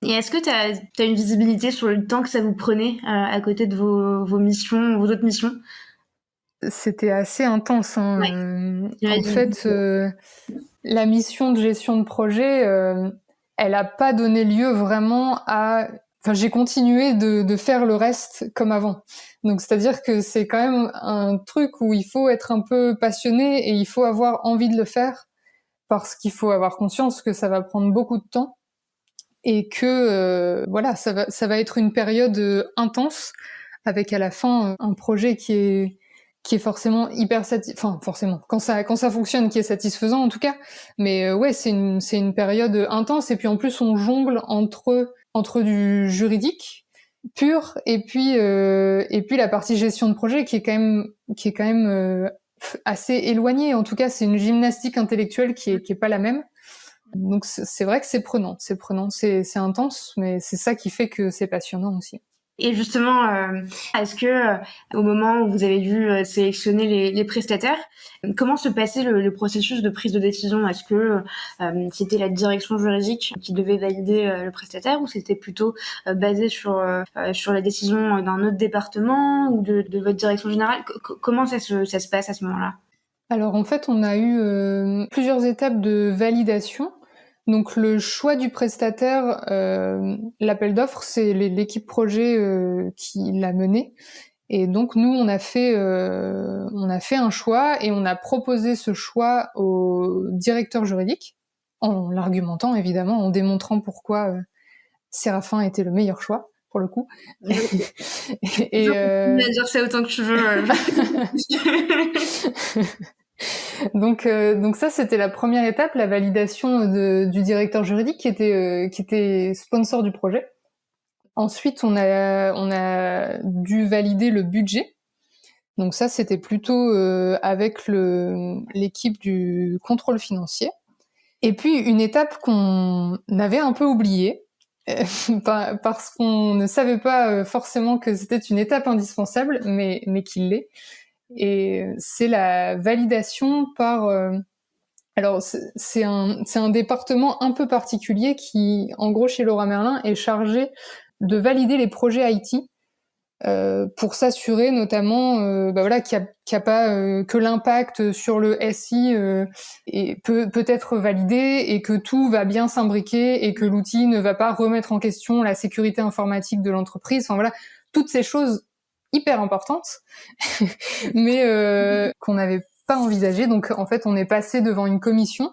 Et est-ce que tu as une visibilité sur le temps que ça vous prenait à côté de vos missions, vos autres missions? C'était assez intense. Hein. Ouais. En fait, la mission de gestion de projet, elle a pas donné lieu vraiment à... Enfin, j'ai continué de faire le reste comme avant. Donc, c'est-à-dire que c'est quand même un truc où il faut être un peu passionné et il faut avoir envie de le faire parce qu'il faut avoir conscience que ça va prendre beaucoup de temps et que voilà, ça va être une période intense avec à la fin un projet qui est forcément hyper enfin forcément quand ça fonctionne qui est satisfaisant en tout cas, mais ouais, c'est une période intense et puis en plus on jongle entre du juridique pur et puis la partie gestion de projet qui est quand même assez éloignée. En tout cas, c'est une gymnastique intellectuelle qui est pas la même. Donc c'est vrai que c'est prenant, c'est intense, mais c'est ça qui fait que c'est passionnant aussi. Et justement, est-ce que au moment où vous avez dû sélectionner les prestataires, comment se passait le processus de prise de décision? Est-ce que c'était la direction juridique qui devait valider le prestataire ou c'était plutôt basé sur la décision d'un autre département ou de votre direction générale? Comment ça se passe à ce moment-là? Alors en fait, on a eu plusieurs étapes de validation. Donc le choix du prestataire, l'appel d'offres, c'est l'équipe projet qui l'a mené. Et donc nous, on a fait un choix et on a proposé ce choix au directeur juridique, en l'argumentant évidemment, en démontrant pourquoi Séraphin était le meilleur choix pour le coup. Et dire ça autant que tu veux. Donc ça c'était la première étape, la validation du directeur juridique qui était sponsor du projet. Ensuite on a dû valider le budget. Donc ça c'était plutôt avec l'équipe du contrôle financier. Et puis une étape qu'on avait un peu oubliée, parce qu'on ne savait pas forcément que c'était une étape indispensable, mais qu'il l'est. Et c'est la validation par... alors c'est un département un peu particulier qui, en gros, chez Leroy Merlin, est chargé de valider les projets IT pour s'assurer notamment qu'il y a pas que l'impact sur le SI peut être validé et que tout va bien s'imbriquer et que l'outil ne va pas remettre en question la sécurité informatique de l'entreprise. Enfin voilà, toutes ces choses hyper importantes, mais qu'on n'avait pas envisagé. Donc en fait, on est passé devant une commission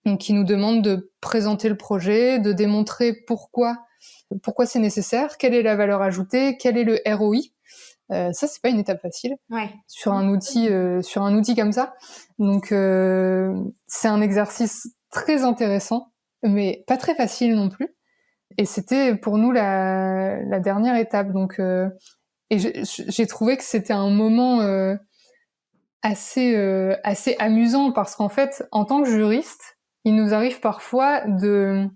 donc, qui nous demande de présenter le projet, de démontrer pourquoi c'est nécessaire, quelle est la valeur ajoutée, quel est le ROI. Ça, c'est pas une étape facile sur un outil comme ça. Donc, c'est un exercice très intéressant, mais pas très facile non plus. Et c'était pour nous la dernière étape. Donc, et j'ai trouvé que c'était un moment assez amusant parce qu'en fait, en tant que juriste, il nous arrive parfois de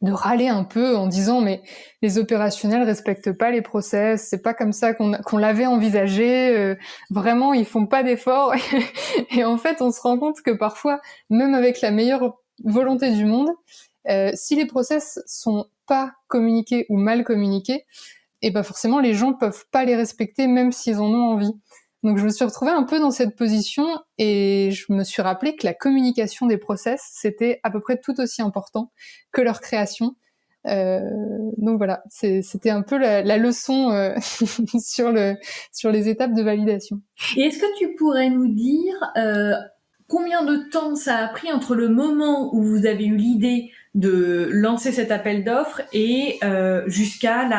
râler un peu en disant mais les opérationnels respectent pas les process, c'est pas comme ça qu'on l'avait envisagé, vraiment ils font pas d'efforts. Et en fait on se rend compte que parfois même avec la meilleure volonté du monde, si les process sont pas communiqués ou mal communiqués, et ben forcément les gens peuvent pas les respecter même s'ils en ont envie. Donc je me suis retrouvée un peu dans cette position et je me suis rappelé que la communication des process, c'était à peu près tout aussi important que leur création. Donc voilà, c'était un peu la leçon sur les étapes de validation. Et est-ce que tu pourrais nous dire combien de temps ça a pris entre le moment où vous avez eu l'idée de lancer cet appel d'offres et jusqu'à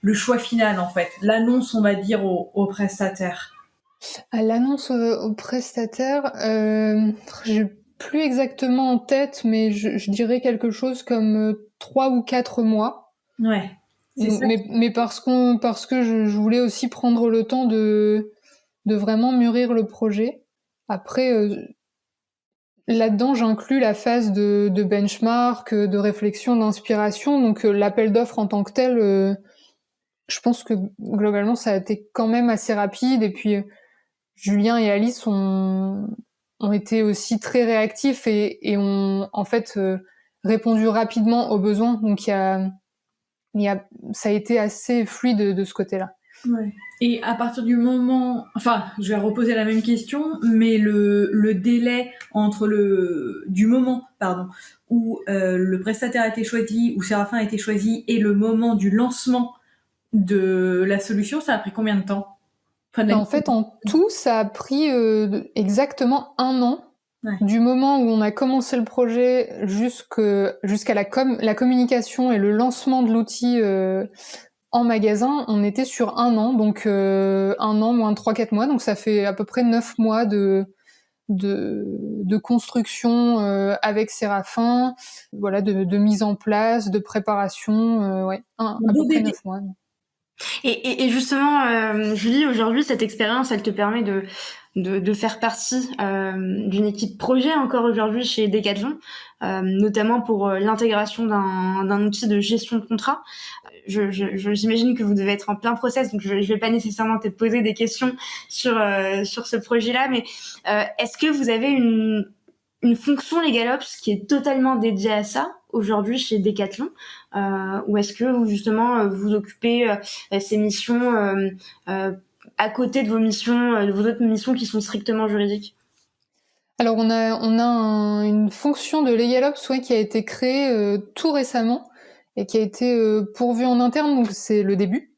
le choix final, en fait, l'annonce, on va dire, au prestataire? À l'annonce au prestataire, j'ai plus exactement en tête, mais je dirais quelque chose comme 3 ou 4 mois. Ouais. C'est ça. Mais parce que je voulais aussi prendre le temps de vraiment mûrir le projet. Après, là-dedans, j'inclus la phase de benchmark, de réflexion, d'inspiration. Donc l'appel d'offres en tant que tel, je pense que globalement, ça a été quand même assez rapide. Et puis Julien et Alice ont été aussi très réactifs et ont en fait répondu rapidement aux besoins. Donc ça a été assez fluide de ce côté-là. Ouais. Et à partir du moment, enfin, je vais reposer la même question, mais le délai entre du moment, où le prestataire a été choisi, où Séraphin a été choisi, et le moment du lancement de la solution, ça a pris combien de temps? En fait, en tout, ça a pris exactement 1 an. Ouais. Du moment où on a commencé le projet jusqu'à la communication et le lancement de l'outil en magasin, on était sur 1 an, donc 1 an moins 3-4 mois, donc ça fait à peu près 9 mois de construction avec Séraphin, voilà, de mise en place, de préparation, ouais, à peu près 9 mois. Et justement, Julie, aujourd'hui, cette expérience, elle te permet de faire partie d'une équipe projet encore aujourd'hui chez Decathlon, notamment pour l'intégration d'un outil de gestion de contrat. J'imagine que vous devez être en plein process, donc je vais pas nécessairement te poser des questions sur ce projet-là, mais est-ce que vous avez une fonction LegalOps qui est totalement dédiée à ça aujourd'hui chez Decathlon, ou est-ce que vous justement vous occupez ces missions à côté de vos missions, de vos autres missions qui sont strictement juridiques? Alors on a une fonction de LegalOps qui a été créée tout récemment et qui a été pourvue en interne, donc c'est le début.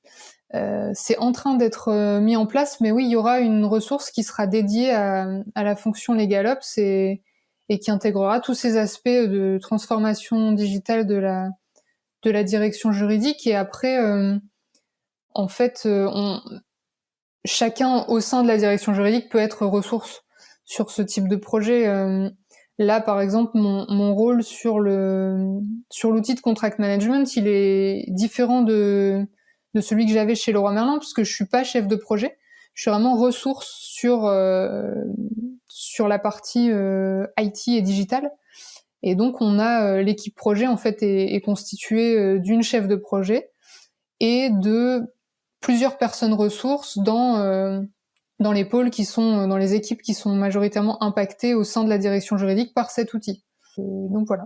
C'est en train d'être mis en place, mais oui, il y aura une ressource qui sera dédiée à la fonction LegalOps et qui intégrera tous ces aspects de transformation digitale de la direction juridique. Et après, en fait, chacun au sein de la direction juridique peut être ressource sur ce type de projet. Là, par exemple, mon rôle sur l'outil de contract management, il est différent de celui que j'avais chez Leroy Merlin, puisque je suis pas chef de projet. Je suis vraiment ressource sur la partie IT et digital. Et donc on a l'équipe projet en fait est constituée d'une chef de projet et de plusieurs personnes ressources dans les pôles dans les équipes qui sont majoritairement impactées au sein de la direction juridique par cet outil. Donc voilà.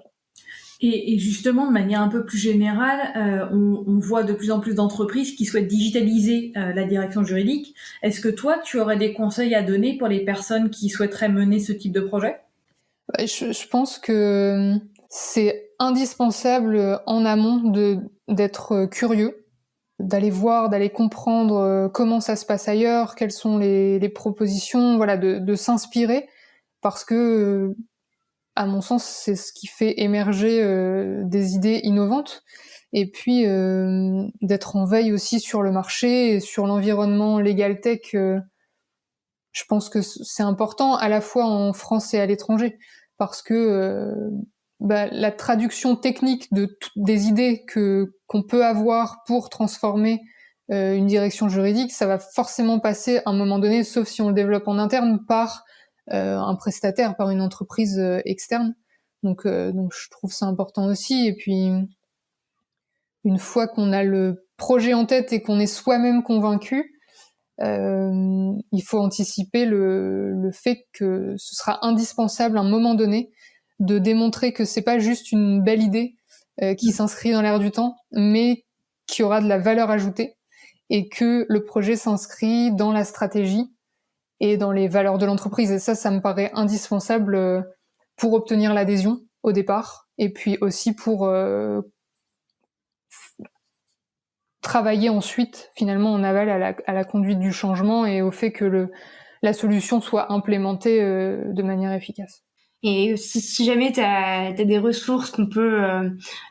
Et justement, de manière un peu plus générale, on voit de plus en plus d'entreprises qui souhaitent digitaliser la direction juridique. Est-ce que toi, tu aurais des conseils à donner pour les personnes qui souhaiteraient mener ce type de projet ? Je pense que c'est indispensable en amont d'être curieux, d'aller voir, d'aller comprendre comment ça se passe ailleurs, quelles sont les propositions, voilà, de s'inspirer, parce que, à mon sens, c'est ce qui fait émerger des idées innovantes. Et puis, d'être en veille aussi sur le marché et sur l'environnement legal tech. Je pense que c'est important à la fois en France et à l'étranger, parce que la traduction technique des idées qu'on peut avoir pour transformer une direction juridique, ça va forcément passer à un moment donné, sauf si on le développe en interne, par un prestataire, par une entreprise externe. Donc je trouve ça important aussi. Et puis, une fois qu'on a le projet en tête et qu'on est soi-même convaincu, il faut anticiper le fait que ce sera indispensable à un moment donné de démontrer que c'est pas juste une belle idée qui s'inscrit dans l'air du temps, mais qui aura de la valeur ajoutée et que le projet s'inscrit dans la stratégie et dans les valeurs de l'entreprise. Et ça me paraît indispensable pour obtenir l'adhésion au départ et puis aussi pour travailler ensuite finalement en aval à la conduite du changement et au fait que la solution soit implémentée de manière efficace. Et si jamais tu as des ressources qu'on peut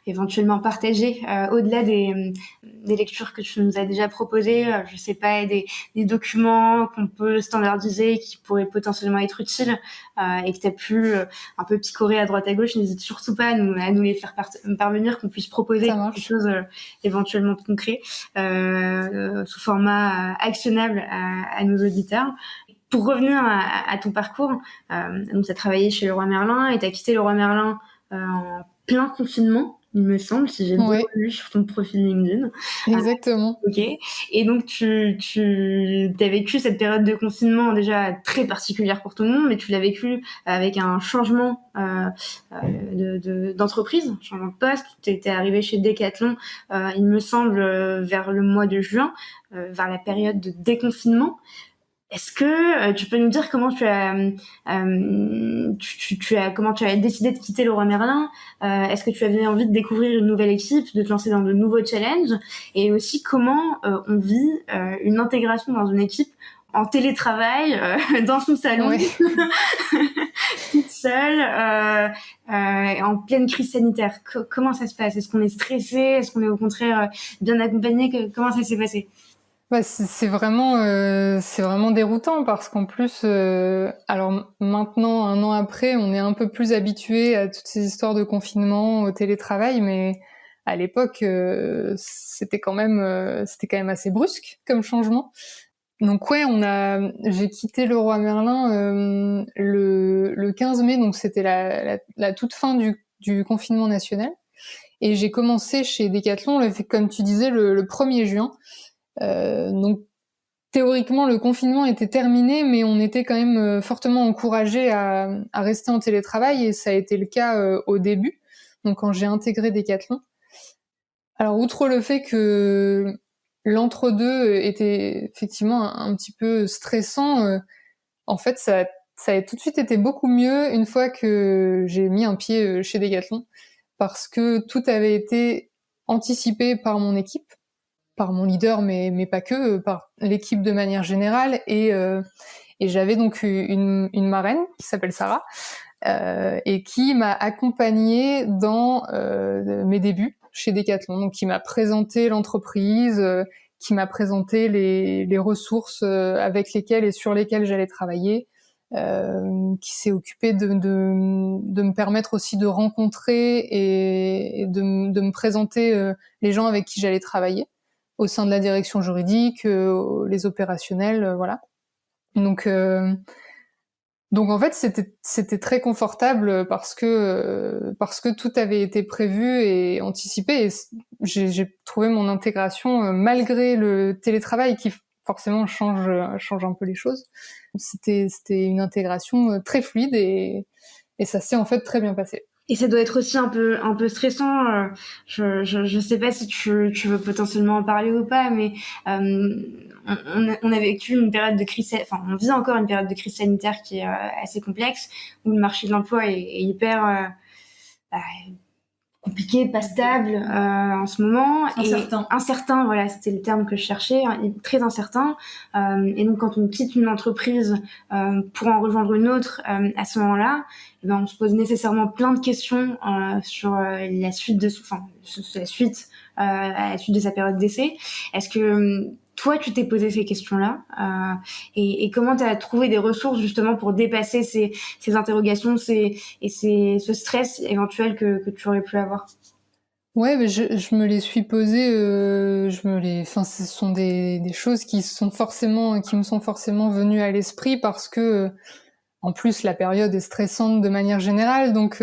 éventuellement partager au-delà des lectures que tu nous as déjà proposées, je sais pas, des documents qu'on peut standardiser qui pourraient potentiellement être utiles et que tu as pu un peu picorer à droite à gauche, n'hésite surtout pas à nous les faire parvenir, qu'on puisse proposer quelque chose éventuellement de concret sous format actionnable à nos auditeurs. Pour revenir à ton parcours, donc tu as travaillé chez Leroy Merlin et tu as quitté Leroy Merlin en plein confinement, il me semble, si j'ai bien lu sur ton profil LinkedIn. Exactement. Ok. Et donc tu as vécu cette période de confinement déjà très particulière pour tout le monde, mais tu l'as vécu avec un changement d'entreprise, un changement de poste. Tu étais arrivé chez Decathlon, il me semble, vers le mois de juin, vers la période de déconfinement. Est-ce que tu peux nous dire comment tu as décidé de quitter Leroy Merlin? Est-ce que tu avais envie de découvrir une nouvelle équipe, de te lancer dans de nouveaux challenges? Et aussi comment on vit une intégration dans une équipe en télétravail, dans son salon, toute seule, en pleine crise sanitaire? Comment ça se passe? Est-ce qu'on est stressé? Est-ce qu'on est au contraire bien accompagné? Comment ça s'est passé? C'est vraiment déroutant parce qu'en plus, alors maintenant, 1 an après, on est un peu plus habitué à toutes ces histoires de confinement, au télétravail, mais à l'époque, c'était quand même assez brusque comme changement. Donc j'ai quitté Leroy Merlin le 15 mai, donc c'était la toute fin du confinement national, et j'ai commencé chez Decathlon, comme tu disais, le 1er juin. Donc théoriquement le confinement était terminé, mais on était quand même fortement encouragés à rester en télétravail, et ça a été le cas au début, donc quand j'ai intégré Decathlon. Alors outre le fait que l'entre-deux était effectivement un petit peu stressant, en fait ça a tout de suite été beaucoup mieux une fois que j'ai mis un pied chez Decathlon, parce que tout avait été anticipé par mon équipe, par mon leader, mais pas que, par l'équipe de manière générale, et j'avais donc une marraine qui s'appelle Sarah, et qui m'a accompagnée dans mes débuts chez Decathlon, donc qui m'a présenté l'entreprise, qui m'a présenté les ressources avec lesquelles et sur lesquelles j'allais travailler, qui s'est occupée de me permettre aussi de rencontrer et de me présenter les gens avec qui j'allais travailler au sein de la direction juridique, les opérationnels, voilà. Donc Donc en fait, c'était très confortable parce que tout avait été prévu et anticipé. Et j'ai trouvé mon intégration malgré le télétravail qui forcément change un peu les choses. C'était une intégration très fluide et ça s'est en fait très bien passé. Et ça doit être aussi un peu stressant. Je sais pas si tu veux potentiellement en parler ou pas, mais on a vécu une période de crise, enfin on vit encore une période de crise sanitaire qui est assez complexe, où le marché de l'emploi est hyper compliqué, pas stable en ce moment. Incertain, voilà, c'était le terme que je cherchais, très incertain. Et donc quand on quitte une entreprise pour en rejoindre une autre, à ce moment-là, eh ben, on se pose nécessairement plein de questions sur la suite de à la suite de sa période d'essai. Est-ce que toi, tu t'es posé ces questions-là et comment tu as trouvé des ressources justement pour dépasser ces interrogations, ce stress éventuel que tu aurais pu avoir? Ouais, mais je me les suis posées, enfin, ce sont des choses qui me sont forcément venues à l'esprit parce que, en plus, la période est stressante de manière générale, donc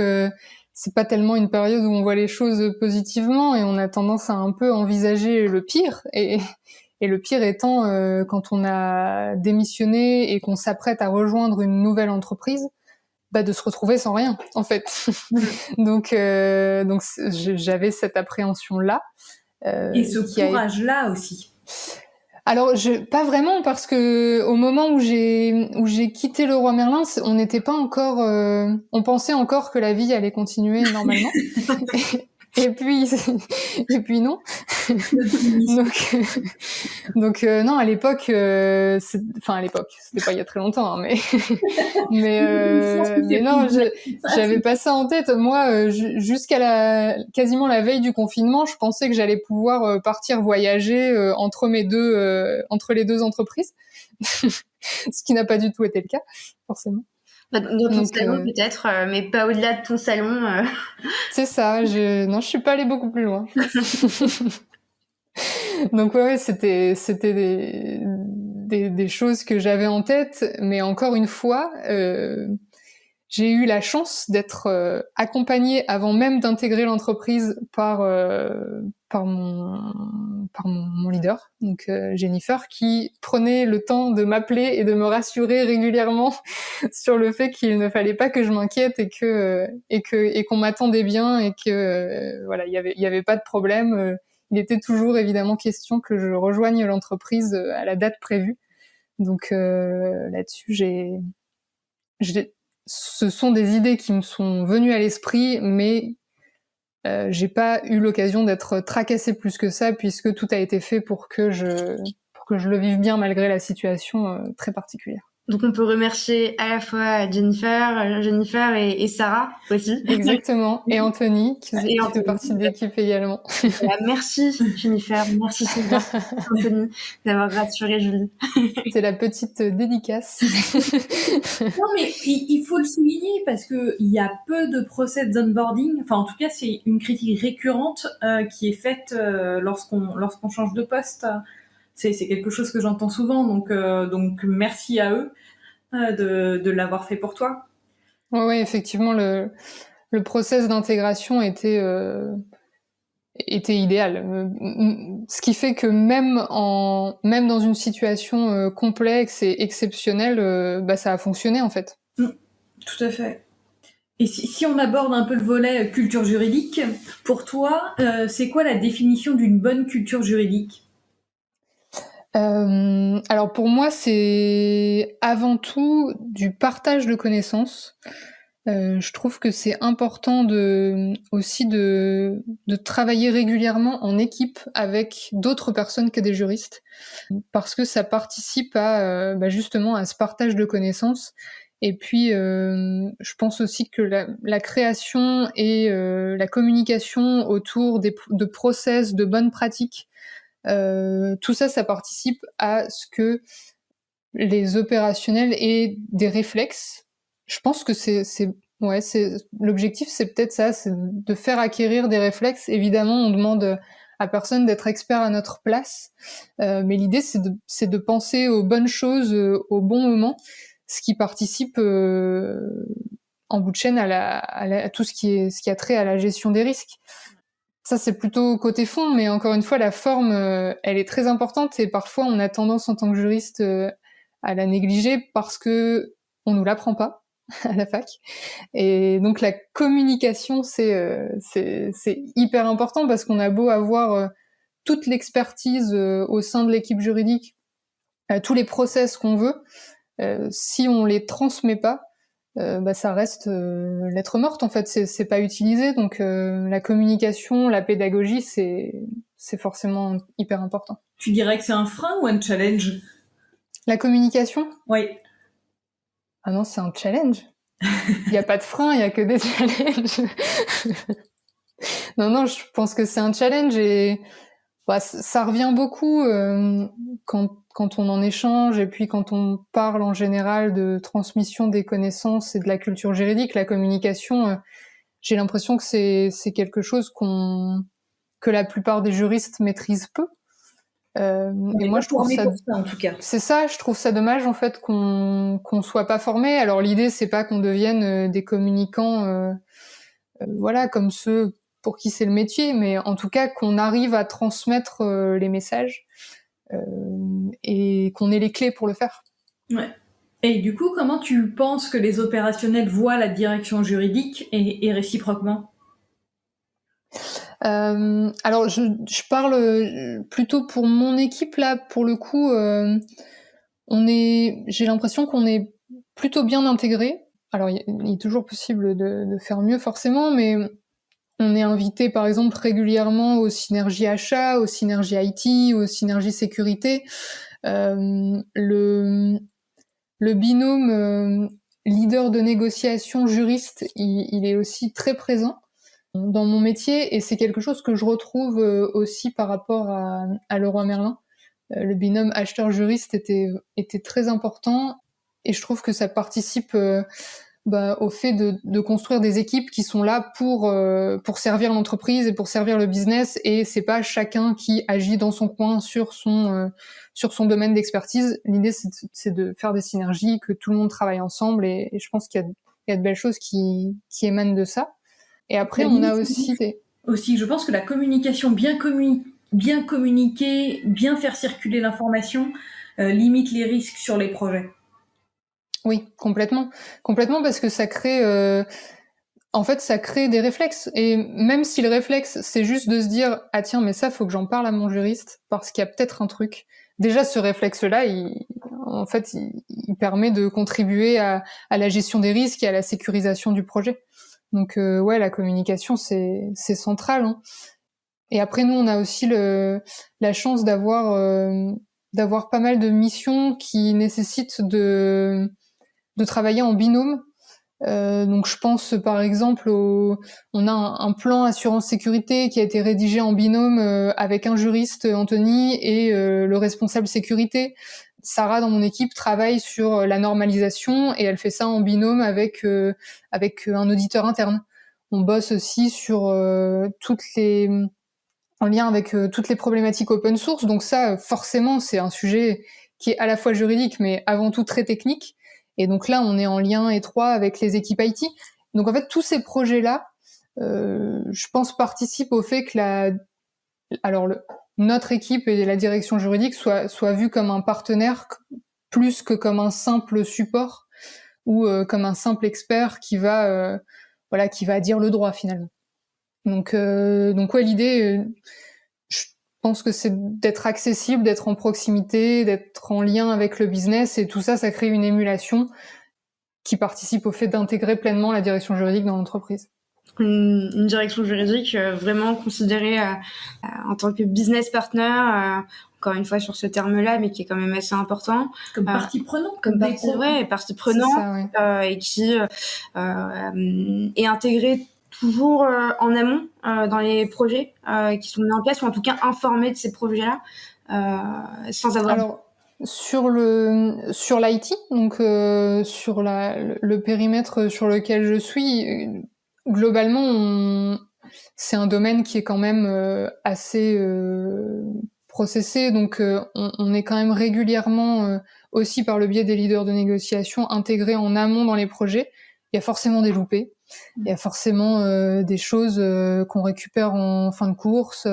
c'est pas tellement une période où on voit les choses positivement et on a tendance à un peu envisager le pire et le pire étant quand on a démissionné et qu'on s'apprête à rejoindre une nouvelle entreprise, de se retrouver sans rien en fait. donc j'avais cette appréhension là. Et ce courage-là aussi. Alors pas vraiment parce que au moment où j'ai quitté Leroy Merlin, on n'était pas encore, on pensait encore que la vie allait continuer normalement. Et puis non. donc non, à l'époque, c'était pas il y a très longtemps, hein, mais non, j'avais pas ça en tête. Moi, jusqu'à quasiment la veille du confinement, je pensais que j'allais pouvoir partir voyager entre les deux entreprises, ce qui n'a pas du tout été le cas, forcément. Dans ton salon peut-être, mais pas au-delà de ton salon. C'est ça. Non, je suis pas allée beaucoup plus loin. Donc ouais, c'était des choses que j'avais en tête, mais encore une fois, j'ai eu la chance d'être accompagnée avant même d'intégrer l'entreprise par mon leader, donc Jennifer, qui prenait le temps de m'appeler et de me rassurer régulièrement sur le fait qu'il ne fallait pas que je m'inquiète et qu'on m'attendait bien et que voilà, il y avait pas de problème. Il était toujours évidemment question que je rejoigne l'entreprise à la date prévue. Donc là-dessus, ce sont des idées qui me sont venues à l'esprit, mais j'ai pas eu l'occasion d'être tracassée plus que ça, puisque tout a été fait pour que je le vive bien malgré la situation très particulière. Donc on peut remercier à la fois Jennifer et Sarah aussi. Exactement, et Anthony qui fait partie de l'équipe également. Voilà, merci Jennifer, merci Sylvain, Anthony d'avoir rassuré Julie. C'est la petite dédicace. Non mais il faut le souligner parce que il y a peu de process d'onboarding. Enfin en tout cas c'est une critique récurrente qui est faite lorsqu'on change de poste. C'est quelque chose que j'entends souvent, donc merci à eux de l'avoir fait pour toi. Ouais, effectivement, le process d'intégration était idéal. Ce qui fait que même dans une situation complexe et exceptionnelle, ça a fonctionné en fait. Tout à fait. Et si on aborde un peu le volet culture juridique, pour toi, c'est quoi la définition d'une bonne culture juridique ? Alors pour moi, c'est avant tout du partage de connaissances. Je trouve que c'est important aussi de travailler régulièrement en équipe avec d'autres personnes que des juristes, parce que ça participe à justement à ce partage de connaissances. Et puis, je pense aussi que la création et la communication autour de process, de bonnes pratiques, tout ça, ça participe à ce que les opérationnels aient des réflexes. Je pense que l'objectif, c'est peut-être ça, c'est de faire acquérir des réflexes. Évidemment, on demande à personne d'être expert à notre place, mais l'idée, c'est de penser aux bonnes choses au bon moment. ce qui participe en bout de chaîne à tout ce qui a trait à la gestion des risques. Ça, c'est plutôt côté fond, mais encore une fois, la forme, elle est très importante et parfois on a tendance en tant que juriste à la négliger parce que on nous l'apprend pas à la fac. Et donc la communication, c'est hyper important parce qu'on a beau avoir toute l'expertise au sein de l'équipe juridique, tous les process qu'on veut, si on les transmet pas, ça reste lettre morte en fait, c'est pas utilisé. Donc la communication, la pédagogie, c'est forcément hyper important. Tu dirais que c'est un frein ou un challenge? La communication? Oui. Ah non, c'est un challenge. Il n'y a pas de frein, il y a que des challenges. Non, je pense que c'est un challenge et ça revient beaucoup quand on en échange et puis quand on parle en général de transmission des connaissances et de la culture juridique. La communication, j'ai l'impression que c'est quelque chose que la plupart des juristes maîtrisent peu. Et moi, je trouve ça, en tout cas. c'est ça, je trouve ça dommage en fait qu'on soit pas formé. Alors l'idée, c'est pas qu'on devienne des communicants, voilà, comme ceux pour qui c'est le métier, mais en tout cas qu'on arrive à transmettre les messages et qu'on ait les clés pour le faire. Ouais. Et du coup, comment tu penses que les opérationnels voient la direction juridique et réciproquement? Alors je parle plutôt pour mon équipe là, pour le coup, j'ai l'impression qu'on est plutôt bien intégrés. Alors il est toujours possible de faire mieux forcément, mais on est invité par exemple régulièrement aux synergies achats, aux synergies IT, aux synergies sécurité. Le binôme leader de négociation juriste, il est aussi très présent dans mon métier et c'est quelque chose que je retrouve aussi par rapport à Leroy Merlin. Le binôme acheteur-juriste était très important et je trouve que ça participe au fait de construire des équipes qui sont là pour servir l'entreprise et pour servir le business et c'est pas chacun qui agit dans son coin sur son domaine d'expertise. L'idée c'est de faire des synergies, que tout le monde travaille ensemble et je pense qu'il y a de belles choses qui émanent de ça. Et après, on a aussi Aussi, je pense que la communication bien communiquer, bien faire circuler l'information, limite les risques sur les projets. Oui, complètement parce que ça crée en fait ça crée des réflexes et même si le réflexe c'est juste de se dire ah tiens mais ça faut que j'en parle à mon juriste parce qu'il y a peut-être un truc. Déjà ce réflexe là il permet de contribuer à la gestion des risques et à la sécurisation du projet. Donc ouais, la communication c'est central hein. Et après nous on a aussi la chance d'avoir pas mal de missions qui nécessitent de travailler en binôme. Donc je pense par exemple on a un plan assurance sécurité qui a été rédigé en binôme avec un juriste Anthony et le responsable sécurité. Sarah dans mon équipe travaille sur la normalisation et elle fait ça en binôme avec un auditeur interne. On bosse aussi sur en lien avec toutes les problématiques open source. Donc ça forcément c'est un sujet qui est à la fois juridique mais avant tout très technique. Et donc là, on est en lien étroit avec les équipes IT. Donc en fait, tous ces projets-là, je pense, participent au fait que notre équipe et la direction juridique soient vues comme un partenaire plus que comme un simple support ou comme un simple expert qui va dire le droit finalement. Donc ouais, l'idée, je pense que c'est d'être accessible, d'être en proximité, d'être en lien avec le business et tout ça, ça crée une émulation qui participe au fait d'intégrer pleinement la direction juridique dans l'entreprise. Une direction juridique vraiment considérée en tant que business partner, encore une fois sur ce terme-là, mais qui est quand même assez important. Comme partie prenante. Partie prenante, ça, et qui est intégrée toujours en amont dans les projets qui sont mis en place, ou en tout cas informés de ces projets-là, sans avoir... Alors, sur l'IT, donc sur le périmètre sur lequel je suis, globalement, c'est un domaine qui est quand même assez processé. Donc, on est quand même régulièrement, aussi par le biais des leaders de négociation, intégrés en amont dans les projets. Il y a forcément des loupés. Il y a forcément des choses qu'on récupère en fin de course,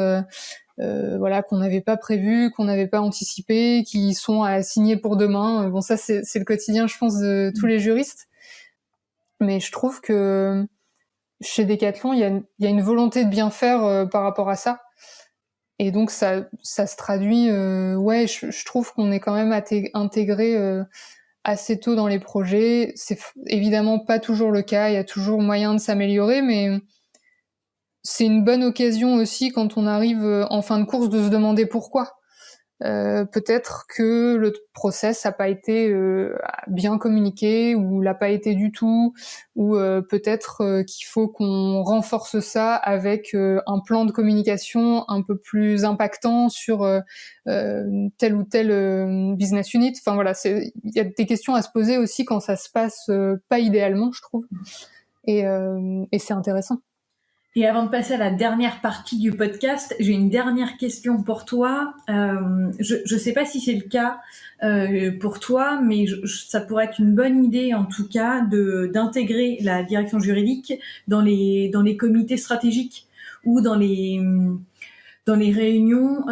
voilà, qu'on n'avait pas prévu, qu'on n'avait pas anticipé, qui sont à signer pour demain. Bon, ça, c'est le quotidien, je pense, de tous les juristes. Mais je trouve que chez Decathlon, il y a une volonté de bien faire par rapport à ça. Et donc, ça se traduit... je trouve qu'on est quand même intégré assez tôt dans les projets. C'est évidemment pas toujours le cas, il y a toujours moyen de s'améliorer, mais c'est une bonne occasion aussi quand on arrive en fin de course de se demander pourquoi. Peut-être que le process n'a pas été bien communiqué ou l'a pas été du tout, ou peut-être qu'il faut qu'on renforce ça avec un plan de communication un peu plus impactant sur tel ou tel business unit. Enfin voilà, il y a des questions à se poser aussi quand ça se passe pas idéalement, je trouve, et c'est intéressant. Et avant de passer à la dernière partie du podcast, j'ai une dernière question pour toi. Je sais pas si c'est le cas pour toi, mais ça pourrait être une bonne idée en tout cas d'intégrer la direction juridique dans les comités stratégiques ou dans les réunions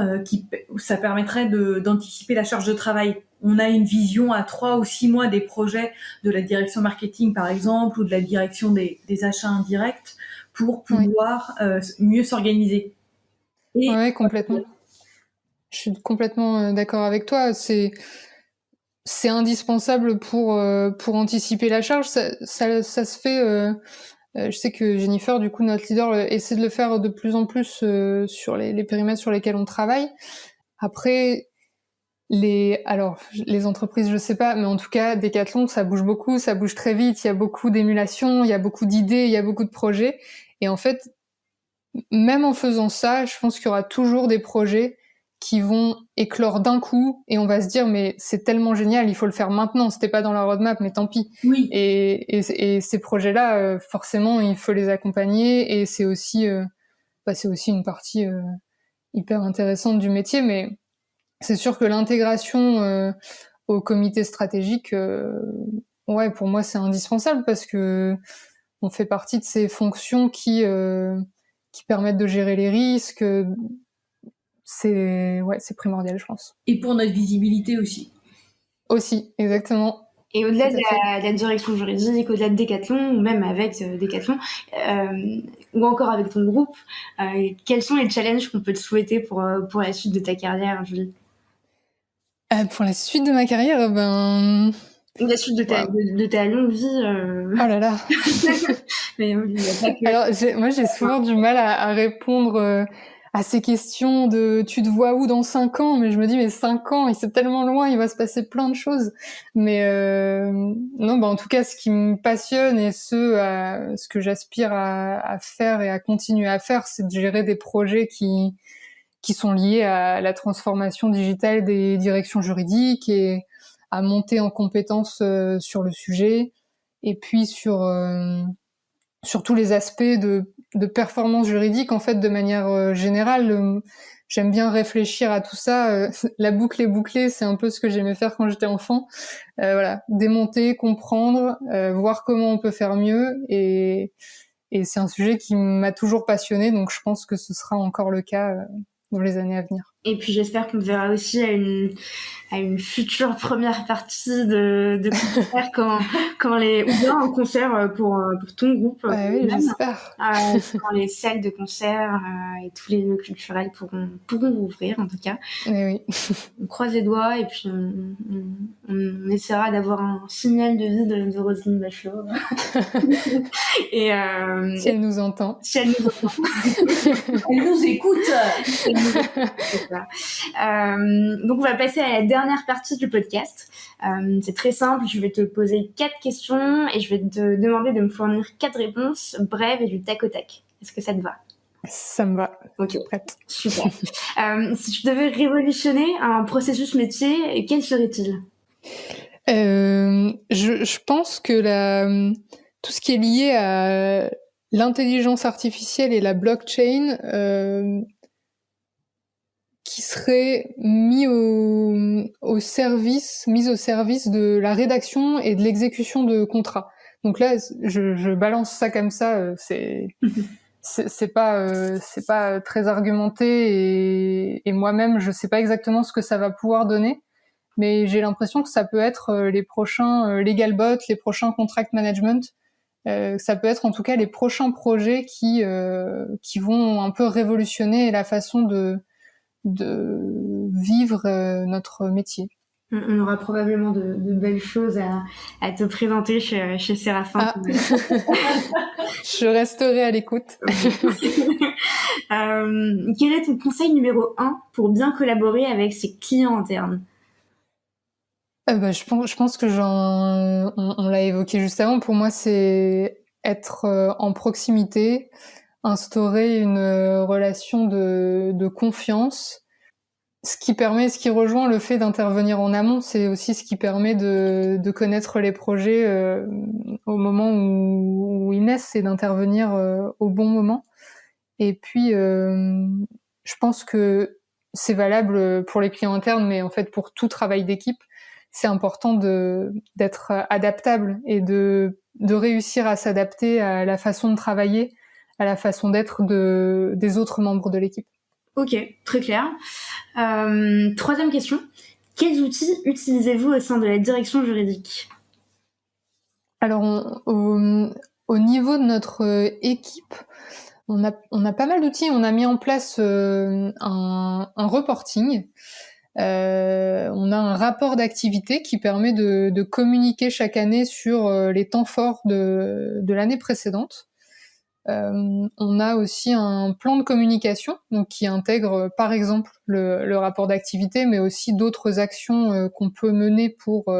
où ça permettrait d'anticiper la charge de travail. On a une vision à 3 ou 6 mois des projets de la direction marketing par exemple ou de la direction des achats indirects pour pouvoir mieux s'organiser. Oui, complètement. Je suis complètement d'accord avec toi. C'est indispensable pour anticiper la charge. Ça se fait. Je sais que Jennifer, du coup, notre leader, essaie de le faire de plus en plus sur les périmètres sur lesquels on travaille. Après, les entreprises, je sais pas, mais en tout cas, Decathlon, ça bouge beaucoup, ça bouge très vite. Il y a beaucoup d'émulation, il y a beaucoup d'idées, il y a beaucoup de projets. Et en fait, même en faisant ça, je pense qu'il y aura toujours des projets qui vont éclore d'un coup et on va se dire mais c'est tellement génial, il faut le faire maintenant, c'était pas dans la roadmap mais tant pis. Oui. Et ces projets-là, forcément, il faut les accompagner et c'est aussi une partie hyper intéressante du métier, mais c'est sûr que l'intégration au comité stratégique, pour moi c'est indispensable parce que on fait partie de ces fonctions qui permettent de gérer les risques. C'est primordial, je pense. Et pour notre visibilité aussi. Aussi, exactement. Et au-delà de la direction juridique, au-delà de Decathlon, ou même avec Decathlon, ou encore avec ton groupe, quels sont les challenges qu'on peut te souhaiter pour la suite de ta carrière, Julie ? Pour la suite de ma carrière, la suite de ta longue vie. Oh là là. Mais il y a pas que... Alors, moi, j'ai souvent du mal à répondre à ces questions de tu te vois où dans 5 ans, mais je me dis mais 5 ans, c'est tellement loin, il va se passer plein de choses. Mais non, en tout cas, ce qui me passionne et ce que j'aspire à faire et à continuer à faire, c'est de gérer des projets qui sont liés à la transformation digitale des directions juridiques et à monter en compétences sur le sujet et puis sur tous les aspects de performance juridique en fait de manière générale. J'aime bien réfléchir à tout ça. La boucle est bouclée, c'est un peu ce que j'aimais faire quand j'étais enfant. Voilà, démonter, comprendre, voir comment on peut faire mieux et c'est un sujet qui m'a toujours passionnée, donc je pense que ce sera encore le cas dans les années à venir. Et puis j'espère qu'on te verra aussi à une future première partie de concert quand ou bien un concert pour ton groupe. Oui, j'espère. Quand les salles de concert et tous les lieux culturels pourront rouvrir en tout cas. Et oui. On croise les doigts et puis on essaiera d'avoir un signal de vie de Roselyne Bachelot. Et si elle nous entend. Si elle nous entend. Elle nous écoute. Donc on va passer à la dernière partie du podcast. C'est très simple, je vais te poser 4 questions et je vais te demander de me fournir 4 réponses brèves et du tac au tac. Est-ce que ça te va ? Ça me va. Ok, prête. Super. Si tu devais révolutionner un processus métier, quel serait-il ? Je pense que tout ce qui est lié à l'intelligence artificielle et la blockchain, qui serait mise au service de la rédaction et de l'exécution de contrats. Donc là, je balance ça comme ça, c'est pas très argumenté et moi-même je sais pas exactement ce que ça va pouvoir donner, mais j'ai l'impression que ça peut être les prochains legal bot, les prochains contract management. Ça peut être en tout cas les prochains projets qui vont un peu révolutionner la façon de vivre notre métier. On aura probablement de belles choses à te présenter chez Séraphin. Ah. Je resterai à l'écoute. Quel est ton conseil numéro 1 pour bien collaborer avec ses clients internes? Je pense que on l'a évoqué juste avant. Pour moi, c'est être en proximité, instaurer une relation de confiance. Ce qui rejoint le fait d'intervenir en amont, c'est aussi ce qui permet de connaître les projets au moment où ils naissent et d'intervenir au bon moment. Et puis, je pense que c'est valable pour les clients internes, mais en fait pour tout travail d'équipe, c'est important d'être adaptable et de réussir à s'adapter à la façon de travailler, à la façon d'être des autres membres de l'équipe. Ok, très clair. Troisième question. Quels outils utilisez-vous au sein de la direction juridique? Alors, au niveau de notre équipe, on a pas mal d'outils. On a mis en place un reporting. On a un rapport d'activité qui permet de communiquer chaque année sur les temps forts de l'année précédente. On a aussi un plan de communication donc qui intègre par exemple le rapport d'activité, mais aussi d'autres actions qu'on peut mener pour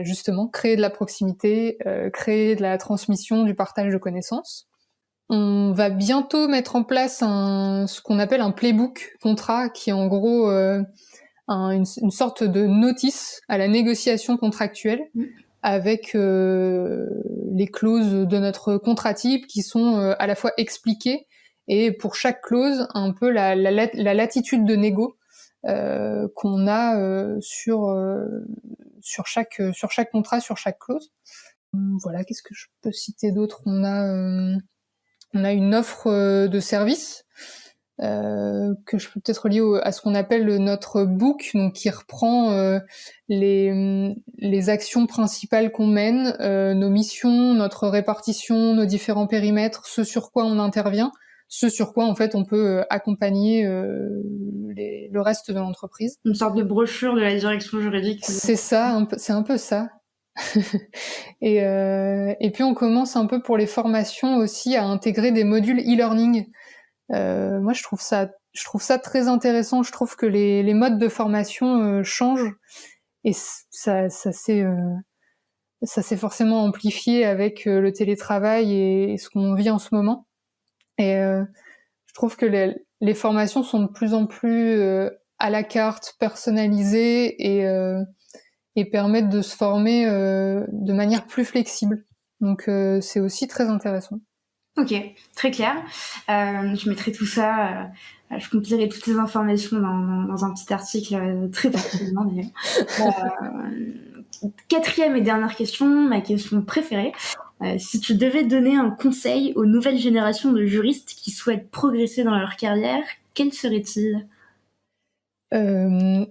justement créer de la proximité, créer de la transmission, du partage de connaissances. On va bientôt mettre en place ce qu'on appelle un playbook contrat, qui est en gros une sorte de notice à la négociation contractuelle avec les clauses de notre contrat type qui sont à la fois expliquées et pour chaque clause un peu la latitude de négo qu'on a sur chaque contrat, sur chaque clause. Voilà, qu'est-ce que je peux citer d'autre? On a une offre de service que je peux peut-être lier à ce qu'on appelle notre book, donc qui reprend les actions principales qu'on mène, nos missions, notre répartition, nos différents périmètres, ce sur quoi on intervient, ce sur quoi en fait on peut accompagner le reste de l'entreprise. Une sorte de brochure de la direction juridique. C'est ça, c'est un peu ça. Et puis on commence un peu pour les formations aussi à intégrer des modules e-learning. Moi, je trouve ça très intéressant. Je trouve que les modes de formation changent et ça s'est forcément amplifié avec le télétravail et ce qu'on vit en ce moment. Et je trouve que les formations sont de plus en plus à la carte, personnalisées et permettent de se former de manière plus flexible. Donc c'est aussi très intéressant. Ok, très clair. Je mettrai tout ça, je compilerai toutes ces informations dans un petit article très pertinent d'ailleurs. Quatrième et dernière question, ma question préférée. Si tu devais donner un conseil aux nouvelles générations de juristes qui souhaitent progresser dans leur carrière, quel serait-il? Je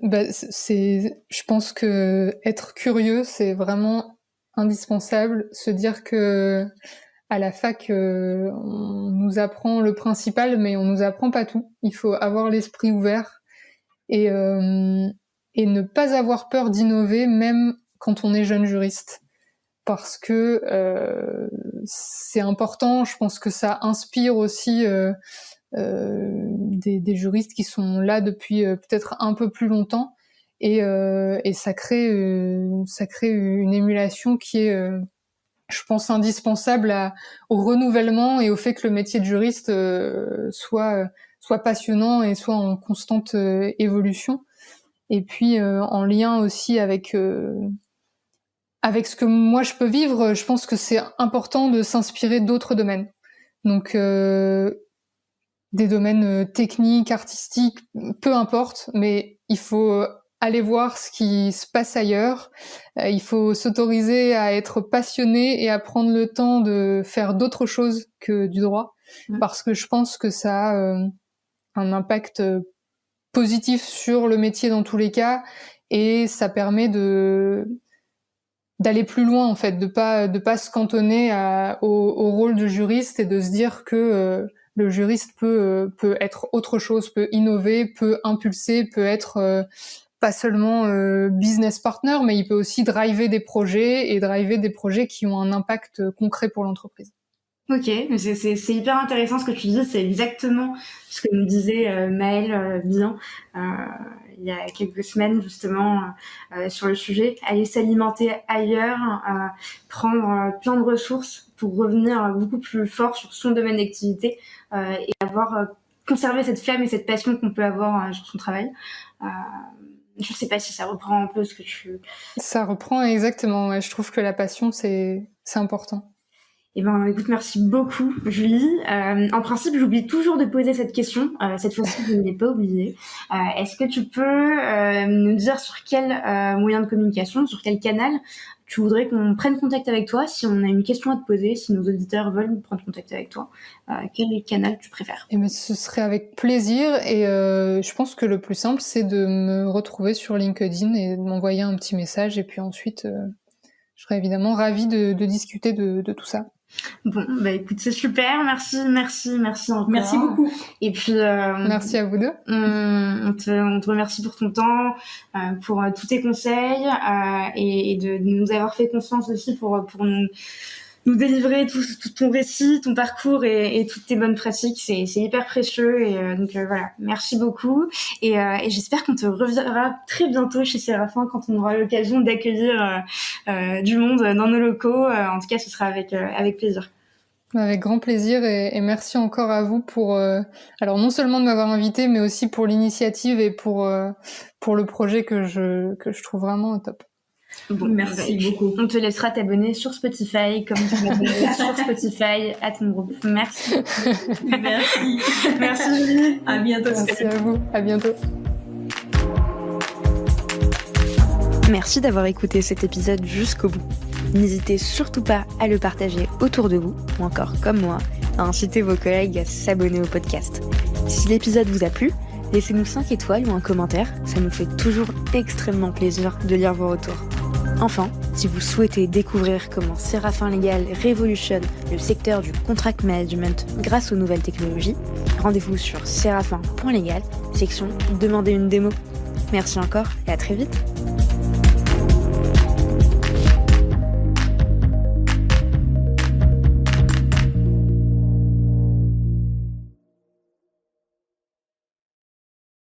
pense que être curieux, c'est vraiment indispensable. Se dire que à la fac, on nous apprend le principal, mais on nous apprend pas tout. Il faut avoir l'esprit ouvert et ne pas avoir peur d'innover, même quand on est jeune juriste, parce que c'est important. Je pense que ça inspire aussi des juristes qui sont là depuis peut-être un peu plus longtemps, et ça crée une émulation qui est je pense indispensable au renouvellement et au fait que le métier de juriste soit passionnant et soit en constante évolution. Et puis en lien aussi avec ce que moi je peux vivre, je pense que c'est important de s'inspirer d'autres domaines. Donc des domaines techniques, artistiques, peu importe, mais il faut aller voir ce qui se passe ailleurs. Il faut s'autoriser à être passionné et à prendre le temps de faire d'autres choses que du droit, parce que je pense que ça a un impact positif sur le métier dans tous les cas, et ça permet d'aller plus loin en fait, de pas se cantonner au rôle de juriste et de se dire que le juriste peut être autre chose, peut innover, peut impulser, peut être pas seulement business partner, mais il peut aussi driver des projets qui ont un impact concret pour l'entreprise. Ok, c'est hyper intéressant ce que tu dis, c'est exactement ce que nous disait Maëlle bien il y a quelques semaines justement sur le sujet, aller s'alimenter ailleurs, prendre plein de ressources pour revenir beaucoup plus fort sur son domaine d'activité et avoir conservé cette flamme et cette passion qu'on peut avoir sur son travail. Je sais pas si ça reprend un peu ce que tu... Ça reprend exactement, ouais. Je trouve que la passion, c'est important. Eh ben, écoute, merci beaucoup, Julie. En principe, j'oublie toujours de poser cette question. Cette fois-ci, je ne l'ai pas oubliée. Est-ce que tu peux nous dire sur quel moyen de communication, sur quel canal tu voudrais qu'on prenne contact avec toi si on a une question à te poser, si nos auditeurs veulent prendre contact avec toi? Quel canal tu préfères? Eh bien, ce serait avec plaisir, et je pense que le plus simple, c'est de me retrouver sur LinkedIn et de m'envoyer un petit message, et puis ensuite, je serais évidemment ravie de discuter de tout ça. Bon, bah écoute, c'est super, merci encore. Merci beaucoup. Et puis merci à vous deux. On te remercie pour ton temps, pour tous tes conseils et de nous avoir fait confiance aussi pour nous délivrer tout ton récit, ton parcours et toutes tes bonnes pratiques. C'est hyper précieux et donc voilà, merci beaucoup et j'espère qu'on te reverra très bientôt chez Séraphin quand on aura l'occasion d'accueillir du monde dans nos locaux. En tout cas, ce sera avec plaisir. Avec grand plaisir et merci encore à vous pour alors non seulement de m'avoir invité, mais aussi pour l'initiative et pour le projet que je trouve vraiment top. Bon, merci beaucoup. On te laissera t'abonner sur Spotify comme tu m'as abonné sur Spotify à ton groupe. Merci. Merci. Merci Julie. À bientôt. Merci à vous. À bientôt. Merci d'avoir écouté cet épisode jusqu'au bout. N'hésitez surtout pas à le partager autour de vous, ou encore comme moi, à inciter vos collègues à s'abonner au podcast. Si l'épisode vous a plu, laissez-nous 5 étoiles ou un commentaire, ça nous fait toujours extrêmement plaisir de lire vos retours. Enfin, si vous souhaitez découvrir comment Séraphin Légal révolutionne le secteur du contract management grâce aux nouvelles technologies, rendez-vous sur seraphin.legal, section Demandez une démo. Merci encore et à très vite.